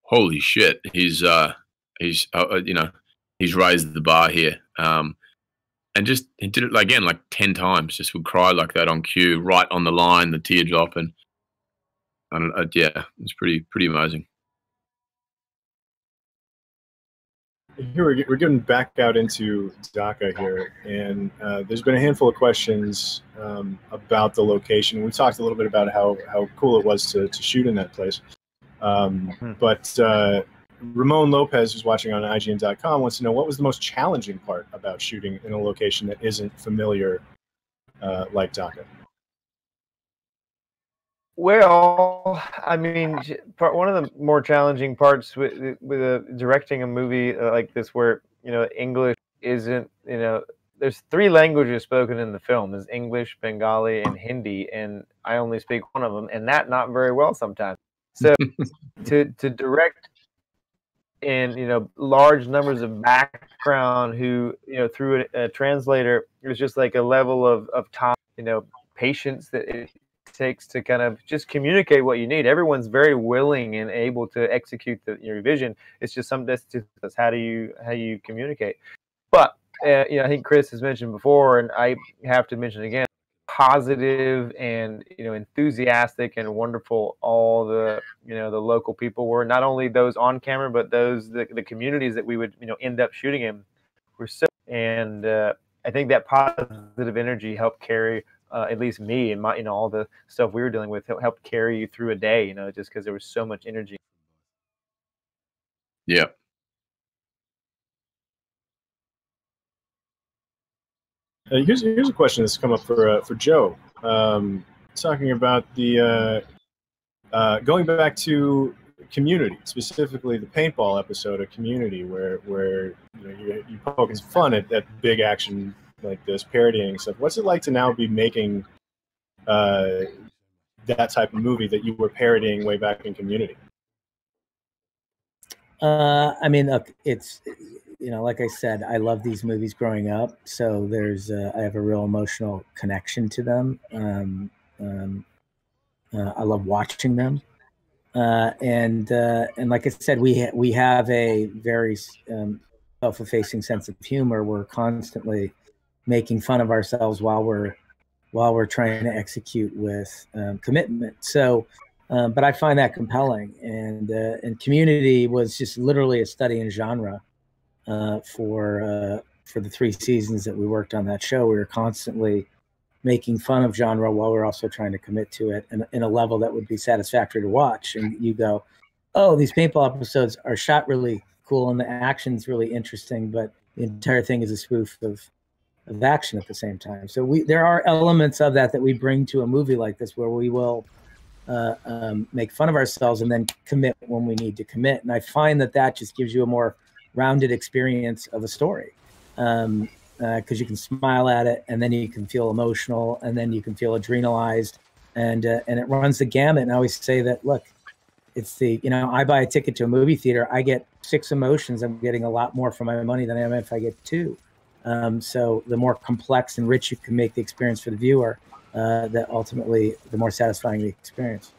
Speaker 5: "Holy shit, he's raised the bar here." And just he did it again like 10 times. Just would cry like that on cue, right on the line, the teardrop, and I don't know. Yeah, it's pretty amazing.
Speaker 1: Here we're getting back out into Dhaka here, and there's been a handful of questions about the location. We talked a little bit about how cool it was to shoot in that place, but Ramon Lopez, who's watching on IGN.com, wants to know what was the most challenging part about shooting in a location that isn't familiar like Dhaka.
Speaker 2: Well, I mean, one of the more challenging parts with directing a movie like this, where English isn't, there's three languages spoken in the film: is English, Bengali, and Hindi, and I only speak one of them, and that not very well sometimes. So to direct in large numbers of background who through a translator, it was just like a level of time, patience that it takes to kind of just communicate what you need. Everyone's very willing and able to execute your vision. It's just that's how do you communicate. But I think Chris has mentioned before, and I have to mention again, positive and enthusiastic and wonderful all the the local people were, not only those on camera but those the communities that we would end up shooting in were so, and I think that positive energy helped carry at least me and my all the stuff we were dealing with, helped carry you through a day, just because there was so much energy.
Speaker 5: Yeah.
Speaker 1: Here's a question that's come up for Joe. Talking about the going back to Community, specifically the paintball episode of Community, where you poking fun at big action like this, parodying stuff. What's it like to now be making that type of movie that you were parodying way back in Community?
Speaker 3: I mean, look, it's like I said, I love these movies growing up, so there's I have a real emotional connection to them. I love watching them, and like I said, we have a very self-effacing sense of humor. We're constantly making fun of ourselves while we're trying to execute with commitment. So, but I find that compelling, and Community was just literally a study in genre. For the 3 seasons that we worked on that show, we were constantly making fun of genre while we're also trying to commit to it in a level that would be satisfactory to watch. And you go, oh, these paintball episodes are shot really cool and the action's really interesting, but the entire thing is a spoof of action at the same time. So there are elements of that we bring to a movie like this, where we will make fun of ourselves and then commit when we need to commit. And I find that just gives you a more rounded experience of a story, because you can smile at it, and then you can feel emotional, and then you can feel adrenalized, and it runs the gamut. And I always say that, look, it's I buy a ticket to a movie theater, I get 6 emotions. I'm getting a lot more for my money than I am if I get 2. So the more complex and rich you can make the experience for the viewer, that ultimately the more satisfying the experience.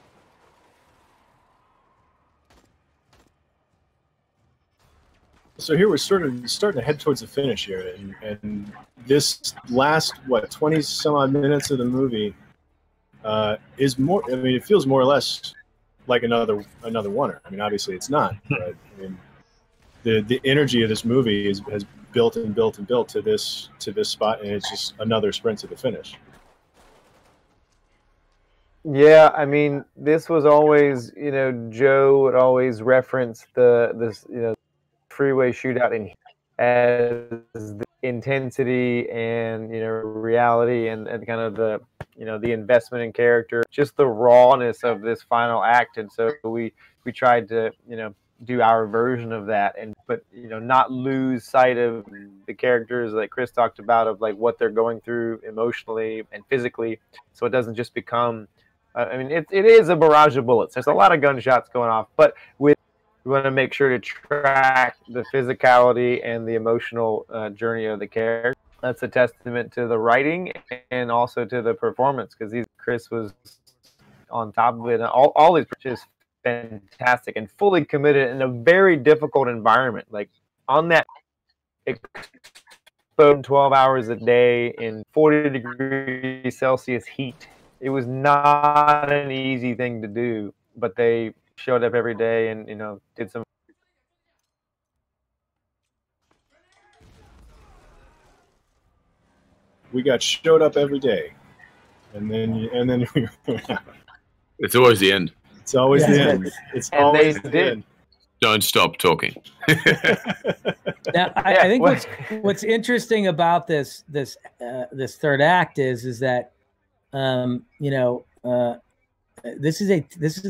Speaker 1: So here we're starting to head towards the finish here, and this last 20 some odd minutes of the movie is more. I mean, it feels more or less like another oneer. I mean, obviously it's not, but I mean, the energy of this movie has built and built and built to this spot, and it's just another sprint to the finish.
Speaker 2: Yeah, I mean, this was always, Joe would always reference this freeway shootout in as the intensity and reality and kind of the the investment in character, just the rawness of this final act. And so we tried to do our version of that, but not lose sight of the characters like Chris talked about, of like what they're going through emotionally and physically, so it doesn't just become I mean, it is a barrage of bullets. There's a lot of gunshots going off, but we want to make sure to track the physicality and the emotional journey of the character. That's a testament to the writing and also to the performance, because Chris was on top of it. All these just fantastic and fully committed in a very difficult environment. Like on that exposed 12 hours a day in 40 degrees Celsius heat. It was not an easy thing to do, but they showed up every day and did some.
Speaker 1: We got showed up every day, and then
Speaker 5: it's always the end.
Speaker 1: It's always the end. It's always the end.
Speaker 5: Don't stop talking.
Speaker 3: Now, I think what's interesting about this third act is that this is a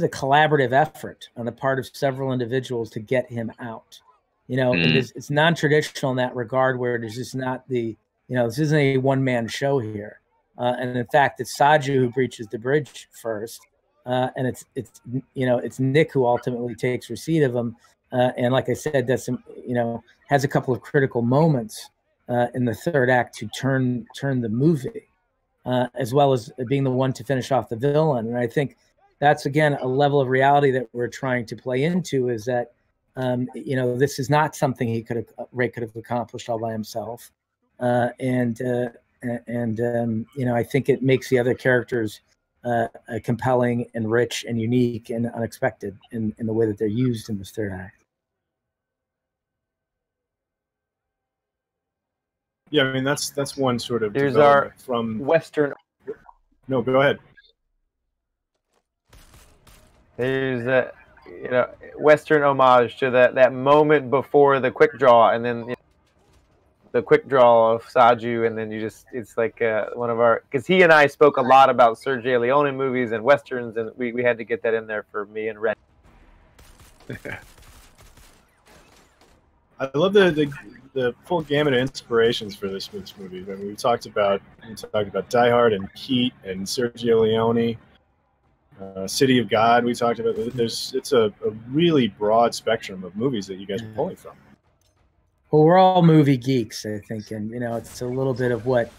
Speaker 3: collaborative effort on the part of several individuals to get him out. It's non-traditional in that regard, where there's just not this isn't a one-man show here. And in fact, it's Saju who breaches the bridge first. And it's Nick who ultimately takes receipt of him. And like I said, has a couple of critical moments in the third act to turn the movie, as well as being the one to finish off the villain. And I think that's, again, a level of reality that we're trying to play into, is that, this is not something Ray could have accomplished all by himself. I think it makes the other characters compelling and rich and unique and unexpected in the way that they're used in this third act.
Speaker 1: Yeah, I mean that's one sort of.
Speaker 2: There's our
Speaker 1: from
Speaker 2: Western.
Speaker 1: No, go ahead.
Speaker 2: There's a Western homage to that moment before the quick draw, and then the quick draw of Saju, and then it's like one of our, because he and I spoke a lot about Sergio Leone movies and Westerns, and we had to get that in there for me and Ren.
Speaker 1: I love the full gamut of inspirations for this movie. I mean, we talked about Die Hard and Heat and Sergio Leone, City of God. We talked about. It's a really broad spectrum of movies that you guys are pulling from.
Speaker 3: Well, we're all movie geeks, I think, and it's a little bit of what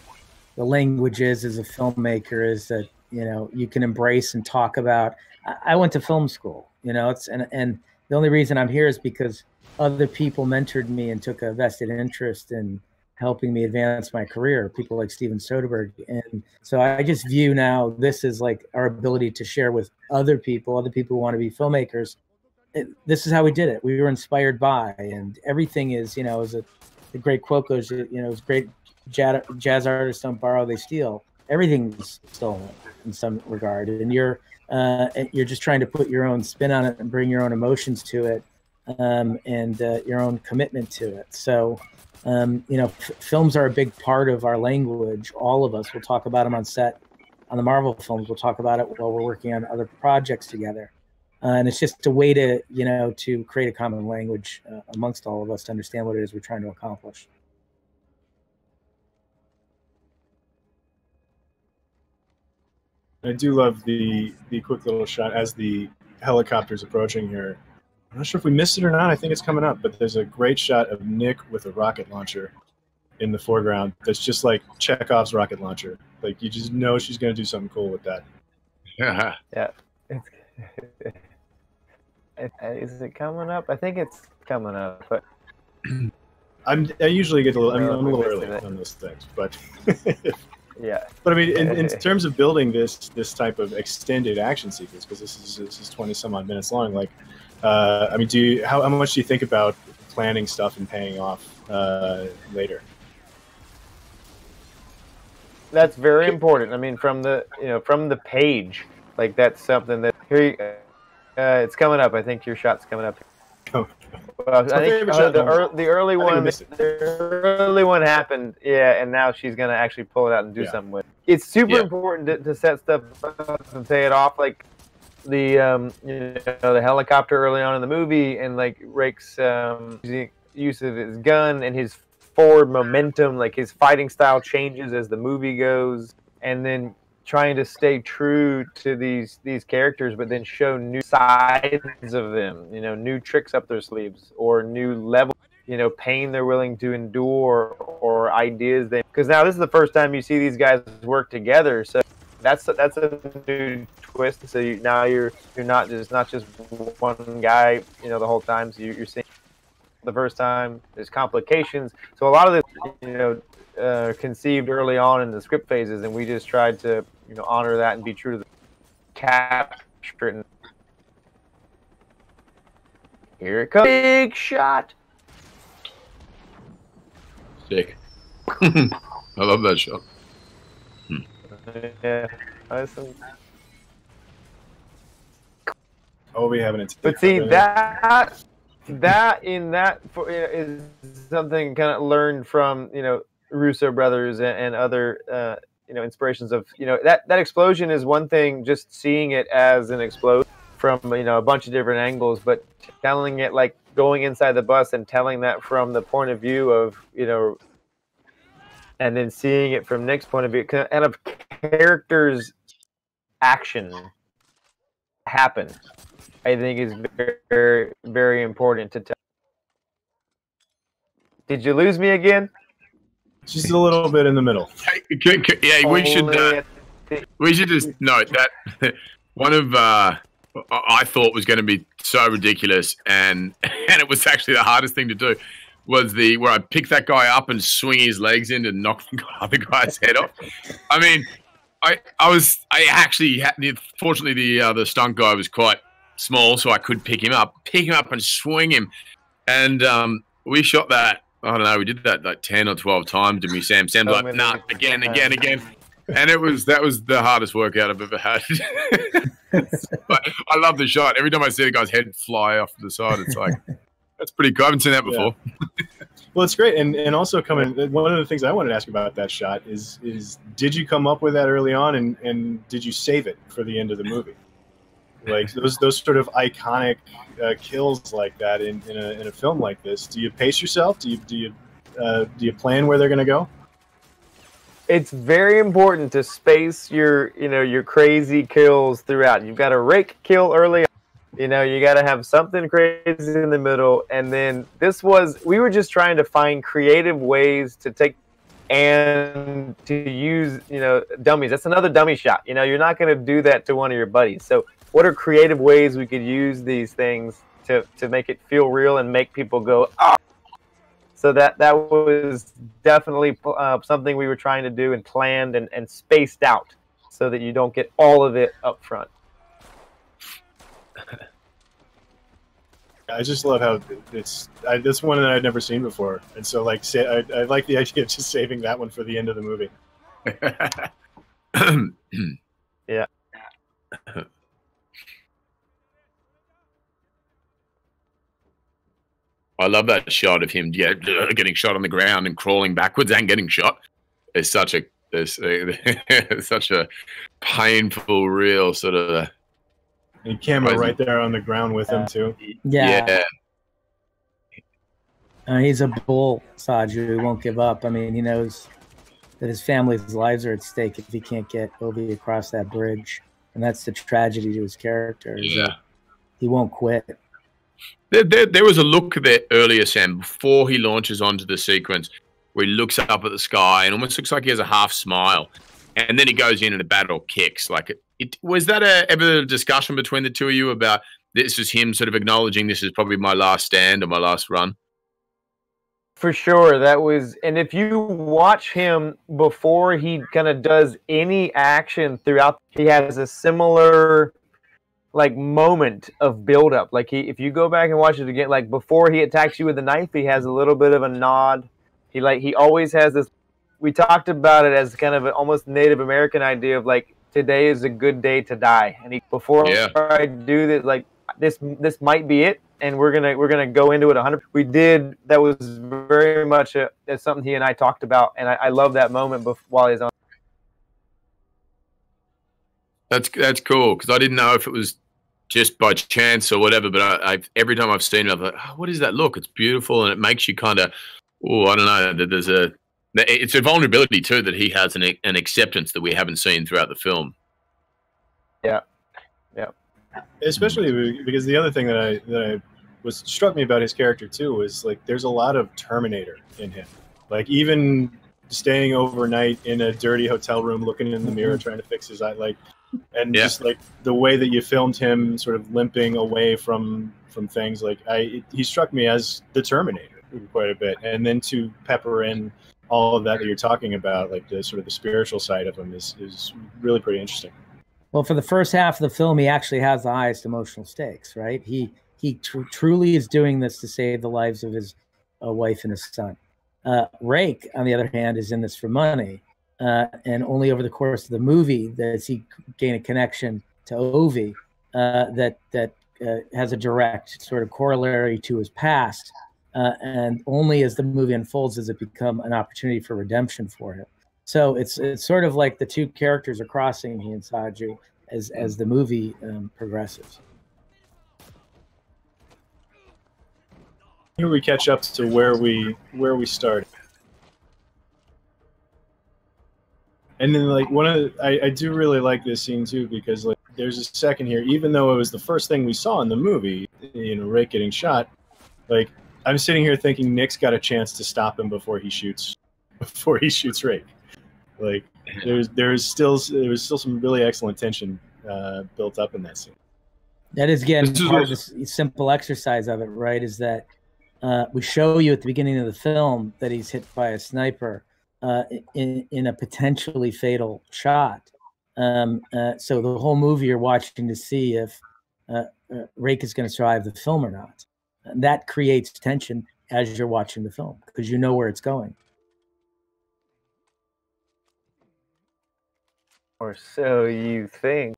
Speaker 3: the language is as a filmmaker, is that you can embrace and talk about. I went to film school, and the only reason I'm here is because other people mentored me and took a vested interest in helping me advance my career. People like Steven Soderbergh, and so I just view now this is like our ability to share with other people who want to be filmmakers. This is how we did it. We were inspired by, and everything is, as the great quote goes, it's great jazz artists don't borrow, they steal. Everything's stolen in some regard, and you're just trying to put your own spin on it and bring your own emotions to it, and your own commitment to it. So, films are a big part of our language. All of us will talk about them on set, on the Marvel films. We'll talk about it while we're working on other projects together. And it's just a way to, to create a common language amongst all of us to understand what it is we're trying to accomplish.
Speaker 1: I do love the quick little shot as the helicopter's approaching here. I'm not sure if we missed it or not. I think it's coming up, but there's a great shot of Nick with a rocket launcher in the foreground. That's just like Chekhov's rocket launcher. Like, you just know she's going to do something cool with that.
Speaker 2: Yeah. Is it coming up? I think it's coming up, but
Speaker 1: I usually get I'm a little early on those things, but
Speaker 2: yeah.
Speaker 1: But I mean, in terms of building this type of extended action sequence, because this is 20 some odd minutes long. Like, I mean, how much do you think about planning stuff and paying off later?
Speaker 2: That's very important. I mean, from the page, like, that's something that here. It's coming up. I think your shot's coming up.
Speaker 1: Oh.
Speaker 2: Well, I think the early one happened, yeah, and now she's gonna actually pull it out and do something with it. It's super important to set stuff up and pay it off, like the the helicopter early on in the movie, and like Rake's use of his gun and his forward momentum, like his fighting style changes as the movie goes, and then trying to stay true to these characters, but then show new sides of them, new tricks up their sleeves, or new level, pain they're willing to endure, or ideas because now this is the first time you see these guys work together, so that's a new twist. So you're not just one guy, the whole time. So you're seeing the first time there's complications. So a lot of this, conceived early on in the script phases, and we just tried to honor that and be true to the capture. Here it comes, big shot.
Speaker 5: Sick. I love that shot.
Speaker 2: Yeah, awesome.
Speaker 1: Oh, we haven't.
Speaker 2: But see that is something kind of learned from Russo brothers and other inspirations of that explosion is one thing, just seeing it as an explosion from a bunch of different angles, but telling it like going inside the bus and telling that from the point of view of and then seeing it from Nick's point of view, kind of characters' action happen, I think is very, very important to tell. Did you lose me again?
Speaker 1: Just a little bit in the middle.
Speaker 5: Yeah, we should just note that one of I thought was going to be so ridiculous, and it was actually the hardest thing to do, was where I picked that guy up and swing his legs in and knock the other guy's head off. I mean, fortunately the stunt guy was quite small, so I could pick him up and swing him, and we shot that. I don't know. We did that like 10 or 12 times, didn't we, Sam? Sam's like, nah, again. And that was the hardest workout I've ever had. But I love the shot. Every time I see the guy's head fly off to the side, it's like, that's pretty cool. I haven't seen that before.
Speaker 1: Yeah. Well, it's great. And also one of the things I wanted to ask about that shot is did you come up with that early on, and did you save it for the end of the movie? Like those sort of iconic kills like that in a film like this. Do you pace yourself? Do you plan where they're going to go?
Speaker 2: It's very important to space your crazy kills throughout. You've got a rake kill early on. You got to have something crazy in the middle, and then we were just trying to find creative ways to take and to use dummies. That's another dummy shot. You're not going to do that to one of your buddies. So what are creative ways we could use these things to make it feel real and make people go, ah? So that was definitely something we were trying to do and planned and spaced out so that you don't get all of it up front.
Speaker 1: I just love how this one that I'd never seen before, and so I like the idea of just saving that one for the end of the movie.
Speaker 2: Yeah.
Speaker 5: I love that shot of him, getting shot on the ground and crawling backwards and getting shot. It's such a painful, real sort of.
Speaker 1: And camera right there on the ground with him too.
Speaker 3: Yeah. He's a bull, Saju. He won't give up. I mean, he knows that his family's lives are at stake if he can't get Ovi across that bridge, and that's the tragedy to his character.
Speaker 5: Yeah.
Speaker 3: He won't quit.
Speaker 5: There was a look there earlier, Sam, before he launches onto the sequence, where he looks up at the sky and almost looks like he has a half smile, and then he goes in and the battle kicks. Like was that ever a discussion between the two of you about this is him sort of acknowledging this is probably my last stand or my last run?
Speaker 2: For sure, that was, and if you watch him before he kind of does any action throughout, he has a similar moment of buildup. If you go back and watch it again, before he attacks you with the knife, he has a little bit of a nod. He always has this. We talked about it as kind of an almost Native American idea of today is a good day to die. And before I do this, this might be it, and we're gonna go into it 100. We did. That was very much that's something he and I talked about, and I love that moment while he's on.
Speaker 5: That's cool, because I didn't know if it was just by chance or whatever, but every time I've seen it, I've like, oh, what is that look? It's beautiful, and it makes you kind of, I don't know. It's a vulnerability too that he has an acceptance that we haven't seen throughout the film.
Speaker 2: Yeah.
Speaker 1: Especially because the other thing that struck me about his character too was there's a lot of Terminator in him. Even staying overnight in a dirty hotel room, looking in the mirror, trying to fix his eye, just the way that you filmed him sort of limping away from things. He struck me as the Terminator quite a bit, and then to pepper in all of that you're talking about, the sort of the spiritual side of him is really pretty interesting.
Speaker 3: Well, for the first half of the film, he actually has the highest emotional stakes, right? He truly is doing this to save the lives of his wife and his son. Rake, on the other hand, is in this for money, and only over the course of the movie does he gain a connection to Ovi that has a direct sort of corollary to his past, and only as the movie unfolds does it become an opportunity for redemption for him. So it's sort of like the two characters are crossing inside you as the movie progresses.
Speaker 1: Here we catch up to where we started. And then, like, I do really like this scene too, because like there's a second here, even though it was the first thing we saw in the movie, you know, Rick getting shot. Like, I'm sitting here thinking Nick's got a chance to stop him before he shoots Rick. Like, there was still some really excellent tension built up in that scene. That is, again, part of the simple exercise of it, right? Is that we show you at the beginning of the film that he's hit by a sniper in a potentially fatal shot. So the whole movie you're watching to see if Rake is going to survive the film or not. And that creates tension as you're watching the film because you know where it's going.
Speaker 2: Or so you think.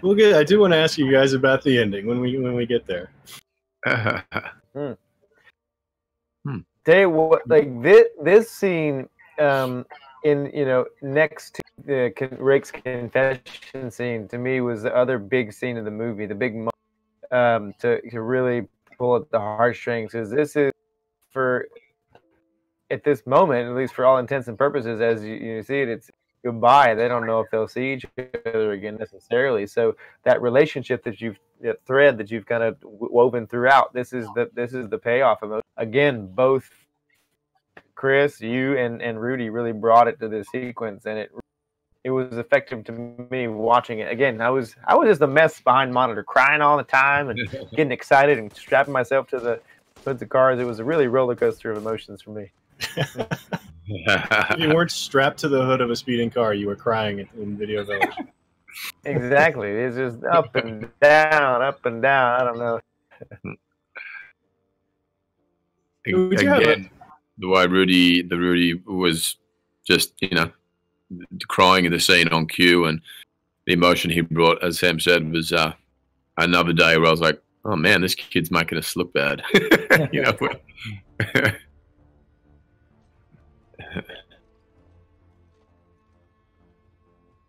Speaker 1: Well, good. I do want to ask you guys about the ending when we get there.
Speaker 2: Tell you what, like this scene, next to Rake's confession scene, to me was the other big scene of the movie, the big moment to really pull at the heartstrings. Because this is at this moment, at least for all intents and purposes, as you see it, it's goodbye. They don't know if they'll see each other again necessarily. So that relationship that thread that you've kind of woven throughout, this is the payoff of it. Again, both Chris, you and Rudy really brought it to this sequence, and it was effective to me watching it. Again, I was just a mess behind the monitor, crying all the time and getting excited and strapping myself to the hoods of cars. It was a really roller coaster of emotions for me.
Speaker 1: If you weren't strapped to the hood of a speeding car, you were crying in Video Village.
Speaker 2: Exactly. It's just up and down, up and down. I don't know.
Speaker 5: Again, the way Rudy was just, crying in the scene on cue, and the emotion he brought, as Sam said, was another day where I was like, oh man, this kid's making us look bad.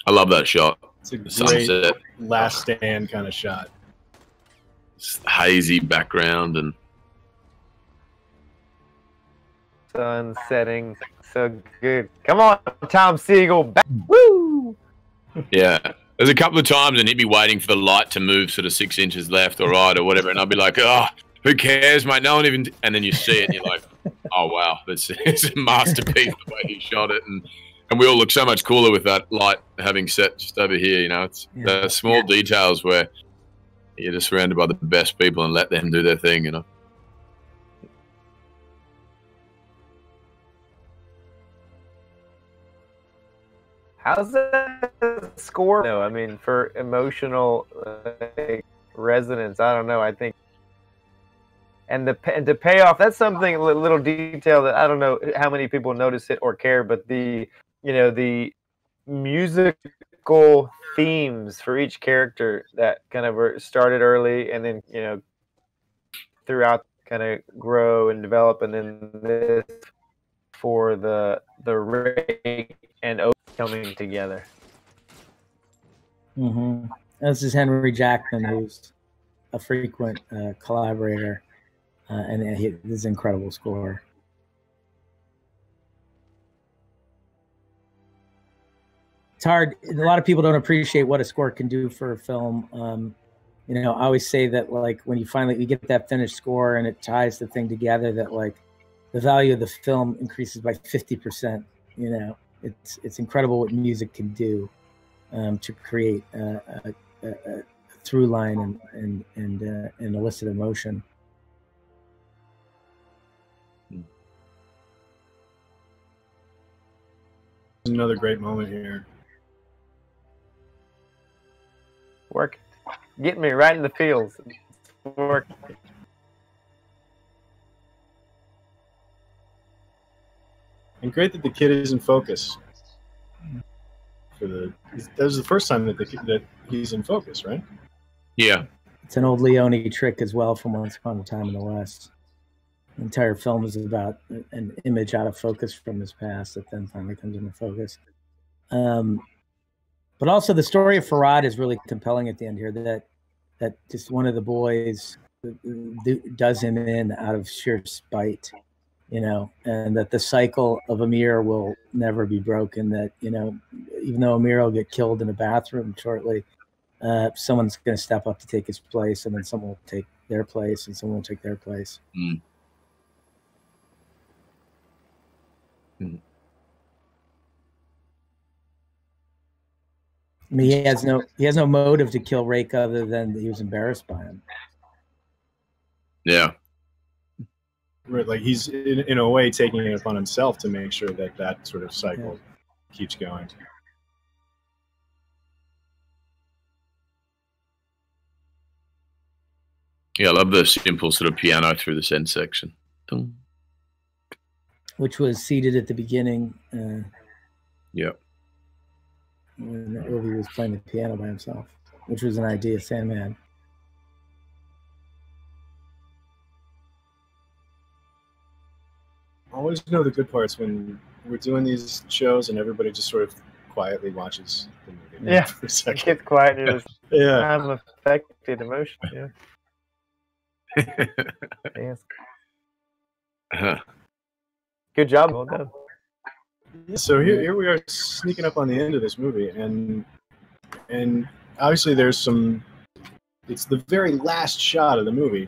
Speaker 5: I love that shot.
Speaker 1: It's a great sunset, last stand kind of shot.
Speaker 5: It's hazy background and
Speaker 2: sun setting, so good. Come on, Tom Siegel, back. Woo!
Speaker 5: Yeah, there's a couple of times, and he'd be waiting for the light to move sort of 6 inches left or right or whatever, and I'd be like, oh, who cares, mate? No one even. And then you see it, and you're like, oh wow, it's a masterpiece the way he shot it, and we all look so much cooler with that light having set just over here. It's the small details where you're just surrounded by the best people and let them do their thing.
Speaker 2: How's that score? No, I mean, for emotional resonance, I don't know. I think, and to pay off, that's something, a little detail that I don't know how many people notice it or care, but the musical themes for each character that kind of started early and then, throughout kind of grow and develop, and then this for the Ray and O coming together.
Speaker 3: Mm-hmm. This is Henry Jackman, who's a frequent collaborator, and this is an incredible score. It's hard. A lot of people don't appreciate what a score can do for a film. I always say that, like, when you get that finished score and it ties the thing together, that like the value of the film increases by 50%. It's incredible what music can do to create a through line and elicit emotion.
Speaker 1: Another great moment here.
Speaker 2: Work. Get me right in the feels. Work.
Speaker 1: And great that the kid is in focus. That was the first time that he's in focus, right?
Speaker 5: Yeah.
Speaker 3: It's an old Leone trick as well from Once Upon a Time in the West. The entire film is about an image out of focus from his past that then finally comes into focus. But also the story of Farad is really compelling at the end here, that just one of the boys does him in out of sheer spite, you know, and that the cycle of Amir will never be broken, that, you know, even though Amir will get killed in a bathroom shortly, someone's going to step up to take his place, and then someone will take their place, and someone will take their place.
Speaker 5: Mm. Mm.
Speaker 3: I mean, he has no motive to kill Rake other than that he was embarrassed by him.
Speaker 5: Yeah.
Speaker 1: Right, like he's in a way taking it upon himself to make sure that that sort of cycle keeps going.
Speaker 5: Yeah, I love the simple sort of piano through this end section.
Speaker 3: Which was seated at the beginning.
Speaker 5: Yeah.
Speaker 3: When Ovi was playing the piano by himself, which was an idea Sam had.
Speaker 1: I always know the good parts when we're doing these shows and everybody just sort of quietly watches the movie.
Speaker 2: Yeah,
Speaker 1: for a second.
Speaker 2: It's quiet. It was
Speaker 1: Yeah.
Speaker 2: I'm affected emotion. Yeah. Yes.
Speaker 5: Uh-huh.
Speaker 2: Good job. Well done.
Speaker 1: So here we are sneaking up on the end of this movie, and obviously there's some. It's the very last shot of the movie.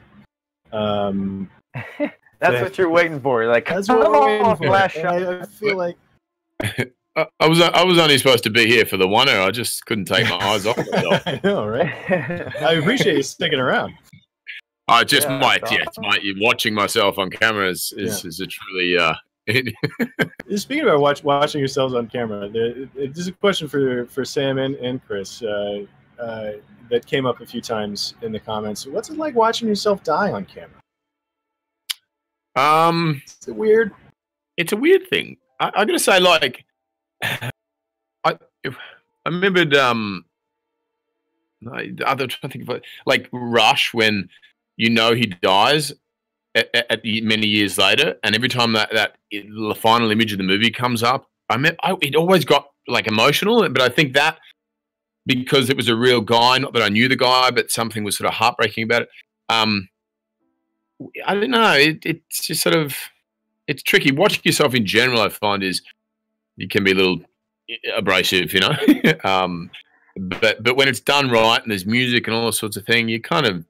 Speaker 2: That's what you're waiting for. Like,
Speaker 1: That's what we're waiting for.
Speaker 2: Last shot.
Speaker 1: I feel like
Speaker 5: I was only supposed to be here for the one hour. I just couldn't take my eyes off myself.
Speaker 1: I know, right? I appreciate you sticking around.
Speaker 5: I just
Speaker 2: Yeah,
Speaker 5: might,
Speaker 2: that's
Speaker 5: yeah,
Speaker 2: awesome.
Speaker 5: watching myself on camera is a truly.
Speaker 1: Speaking about watching yourselves on camera, there's a question for Sam and Chris that came up a few times in the comments. What's it like watching yourself die on camera? Is it weird?
Speaker 5: It's a weird thing. I'm gonna say, like, I remembered. I'm trying to think of it, like Rush, when you know he dies at many years later, and every time the final image of the movie comes up, it always got like emotional. But I think that because it was a real guy, not that I knew the guy, but something was sort of heartbreaking about it. I don't know. It's just sort of, it's tricky. Watching yourself in general, I find, is you can be a little abrasive, you know. But when it's done right and there's music and all those sorts of things, you kind of,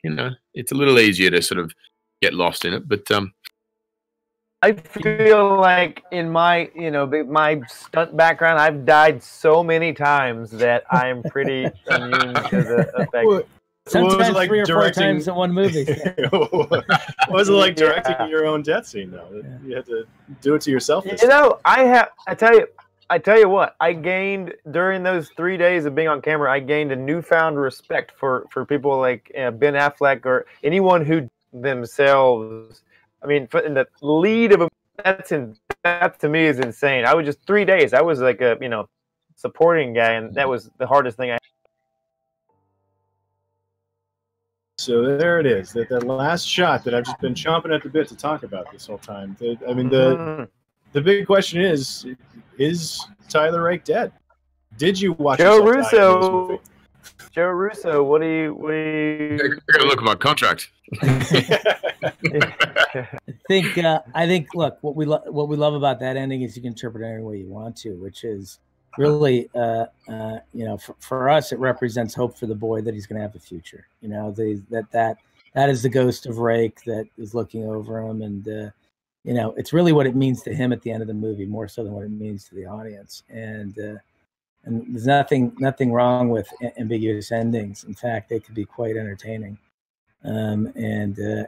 Speaker 5: you know, it's a little easier to sort of get lost in it. But
Speaker 2: I feel like in my, my stunt background, I've died so many times that I'm pretty immune to the effect.
Speaker 3: Sometimes
Speaker 1: like
Speaker 3: 3 or 4
Speaker 1: directing-
Speaker 3: times in one movie.
Speaker 1: What was it like directing
Speaker 2: Yeah.
Speaker 1: your own death scene, though?
Speaker 3: Yeah.
Speaker 1: You had to do it to yourself.
Speaker 2: You know, I tell you what, I gained during those 3 days of being on camera, I gained a newfound respect for people like Ben Affleck or anyone who themselves, I mean, in the lead of a, that to me is insane. I was just 3 days. I was like a, supporting guy, and that was the hardest thing I.
Speaker 1: So there it is. That last shot that I've just been chomping at the bit to talk about this whole time. The big question is Tyler Rake dead? Did you watch
Speaker 2: Joe
Speaker 1: yourself die in this
Speaker 2: Russo?
Speaker 1: movie?
Speaker 2: Joe Russo, what do you?
Speaker 5: I gotta look at my contract.
Speaker 3: I think. Look, what we love about that ending is you can interpret it any way you want to, which is really, for us, it represents hope for the boy that he's going to have a future. You know, that is the ghost of Rake that is looking over him, and it's really what it means to him at the end of the movie, more so than what it means to the audience. And there's nothing wrong with ambiguous endings. In fact, they could be quite entertaining, and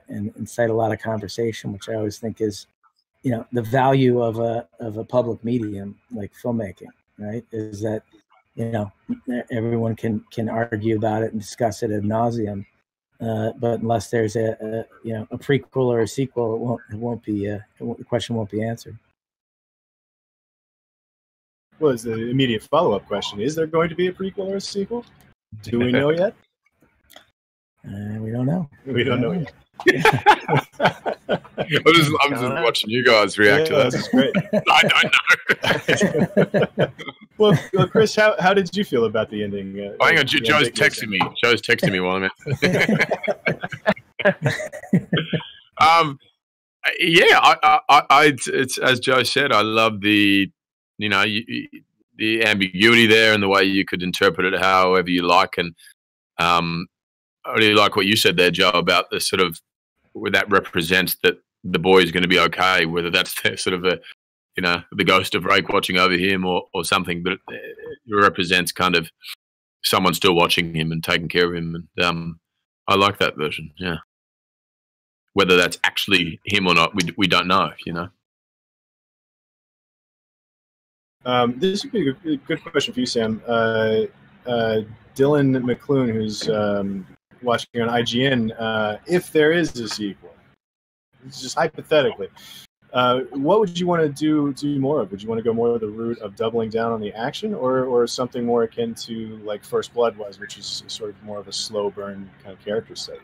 Speaker 3: incite a lot of conversation, which I always think is, the value of a public medium like filmmaking. Right? Is that everyone can argue about it and discuss it ad nauseum, but unless there's a prequel or a sequel, the question won't be answered.
Speaker 1: Well, is the immediate follow-up question: is there going to be a prequel or a sequel? Do we know yet?
Speaker 3: We don't know.
Speaker 1: We don't know yet.
Speaker 5: I'm just watching you guys react to that.
Speaker 1: That's great.
Speaker 5: I don't know.
Speaker 1: Well, Chris, how did you feel about the ending?
Speaker 5: Hang on, Joe's texting me. Joe's texting me while I'm at. Yeah, it's as Joe said. I love the, the ambiguity there and the way you could interpret it however you like. And I really like what you said there, Joe, about the sort of where that represents that the boy is going to be okay, whether that's the, sort of the ghost of Rake watching over him or something, but it represents kind of someone still watching him and taking care of him. And I like that version. Yeah. Whether that's actually him or not, we don't know,
Speaker 1: This would be a good question for you, Sam. Dylan McClune, who's watching on IGN, if there is a sequel, just hypothetically, what would you want to do more of? Would you want to go more of the route of doubling down on the action, or something more akin to like First Blood was, which is sort of more of a slow burn kind of character study?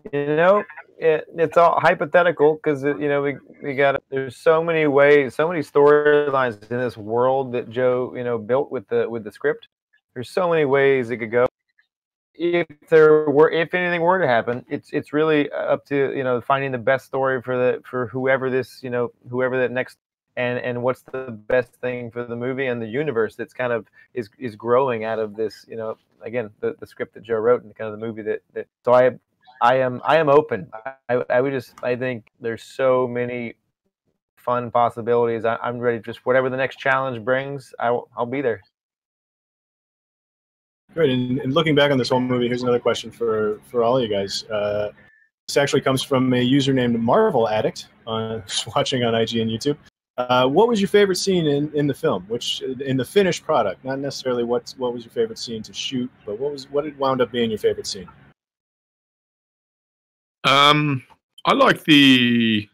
Speaker 2: It's all hypothetical because we got there's so many ways, so many storylines in this world that Joe built with the script. There's so many ways it could go. If anything were to happen, it's really up to finding the best story for whoever that next and what's the best thing for the movie and the universe that's kind of is growing out of this again the script that Joe wrote and kind of the movie that so I am open. I think there's so many fun possibilities. I'm ready. Just whatever the next challenge brings, I'll be there.
Speaker 1: Great. And looking back on this whole movie, here's another question for all of you guys. This actually comes from a user named Marvel Addict watching on IGN YouTube. What was your favorite scene in the film? Which in the finished product? Not necessarily what was your favorite scene to shoot, but what had wound up being your favorite scene?
Speaker 5: I like the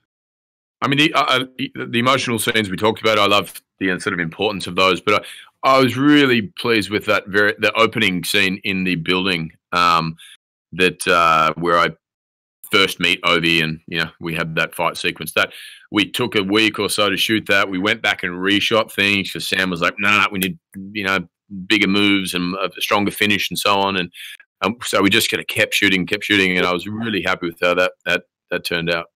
Speaker 5: emotional scenes we talked about. I love the sort of importance of those, but I was really pleased with the opening scene in the building that where I first meet Ovi, and we had that fight sequence. That we took a week or so to shoot that. We went back and reshot things because Sam was like, "Nah, we need bigger moves and a stronger finish and so on." And so we just kept shooting, and I was really happy with how that turned out.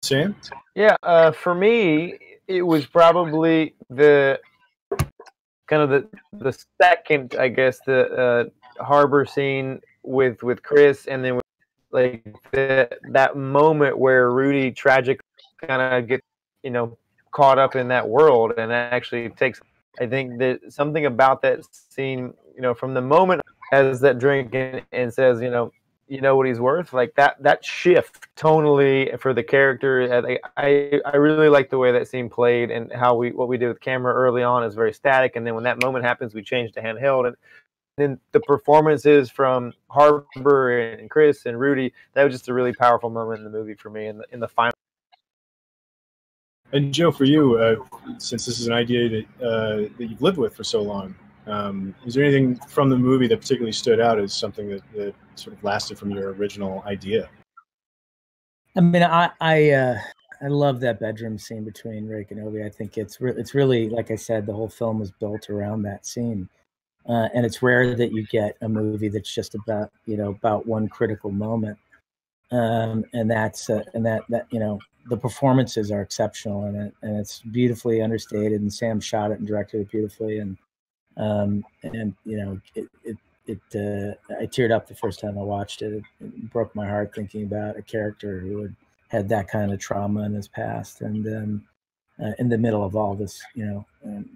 Speaker 1: Sam?
Speaker 2: Yeah, for me, it was probably the second, I guess, the harbor scene with Chris, and then that moment where Rudy tragically kind of gets caught up in that world, and actually takes. I think that something about that scene, from the moment has that drink and says, you know what he's worth, like that shift tonally for the character. I really like the way that scene played, and what we did with camera early on is very static, and then when that moment happens, we change to handheld, and then the performances from Harbor and Chris and Rudy, that was just a really powerful moment in the movie for me in the final.
Speaker 1: And Joe, for you, since this is an idea that you've lived with for so long, is there anything from the movie that particularly stood out as something that sort of lasted from your original idea?
Speaker 3: I mean, I love that bedroom scene between Rake and Ovi. I think it's really, like I said, the whole film was built around that scene, and it's rare that you get a movie that's just about one critical moment, and that's the performances are exceptional in it, and it's beautifully understated, and Sam shot it and directed it beautifully, and I teared up the first time I watched it. It broke my heart thinking about a character who had that kind of trauma in his past, and in the middle of all this,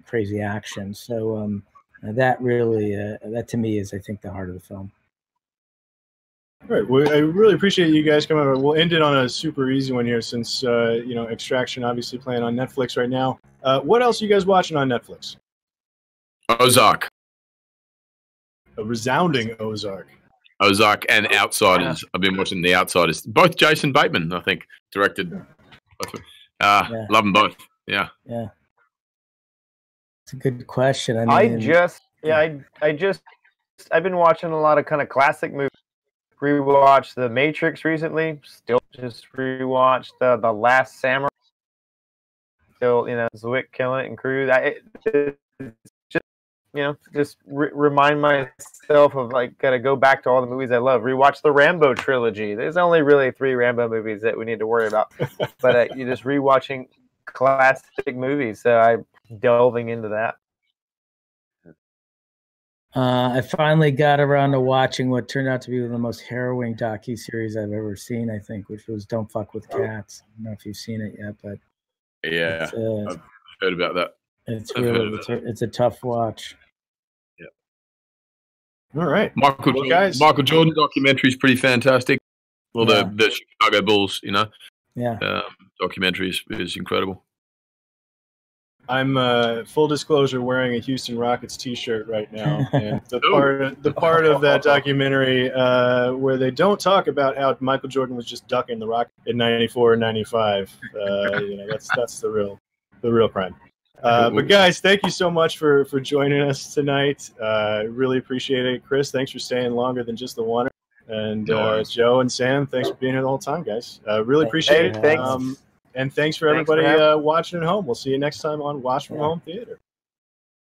Speaker 3: crazy action. So that really, that to me is, I think, the heart of the film.
Speaker 1: All right. Well, I really appreciate you guys coming over. We'll end it on a super easy one here, since Extraction obviously playing on Netflix right now. What else are you guys watching on Netflix?
Speaker 5: Ozark.
Speaker 1: A resounding Ozark.
Speaker 5: Ozark and Outsiders. I've been watching The Outsiders. Both Jason Bateman, I think, directed. Love them both. Yeah.
Speaker 3: Yeah. It's a good question.
Speaker 2: I've been watching a lot of kind of classic movies rewatched The Matrix recently. Still just rewatched The Last Samurai. Still, Zwick killing it and Cruise. Just remind myself of gotta go back to all the movies I love. Rewatch the Rambo trilogy. There's only really 3 Rambo movies that we need to worry about, but you're just rewatching classic movies. So I'm delving into that.
Speaker 3: I finally got around to watching what turned out to be the most harrowing docu-series I've ever seen, I think, which was Don't Fuck with Cats. I don't know if you've seen it yet, but
Speaker 5: yeah, I've heard about that.
Speaker 3: It's a tough watch.
Speaker 5: Yeah.
Speaker 1: All right.
Speaker 5: Michael Jordan documentary is pretty fantastic. Well, the Chicago Bulls, documentary is incredible.
Speaker 1: I'm full disclosure wearing a Houston Rockets T-shirt right now, and the part of that documentary where they don't talk about how Michael Jordan was just ducking the Rockets in '94 and '95. That's the real crime. But guys, thank you so much for joining us tonight. Really appreciate it, Chris. Thanks for staying longer than just the one. And Joe and Sam, thanks for being here the whole time, guys. Really appreciate it.
Speaker 2: Thanks.
Speaker 1: And thanks for everybody watching at home. We'll see you next time on Watch From Home Theater.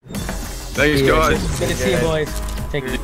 Speaker 5: Thanks, guys.
Speaker 3: Good to see you, boys. Take care.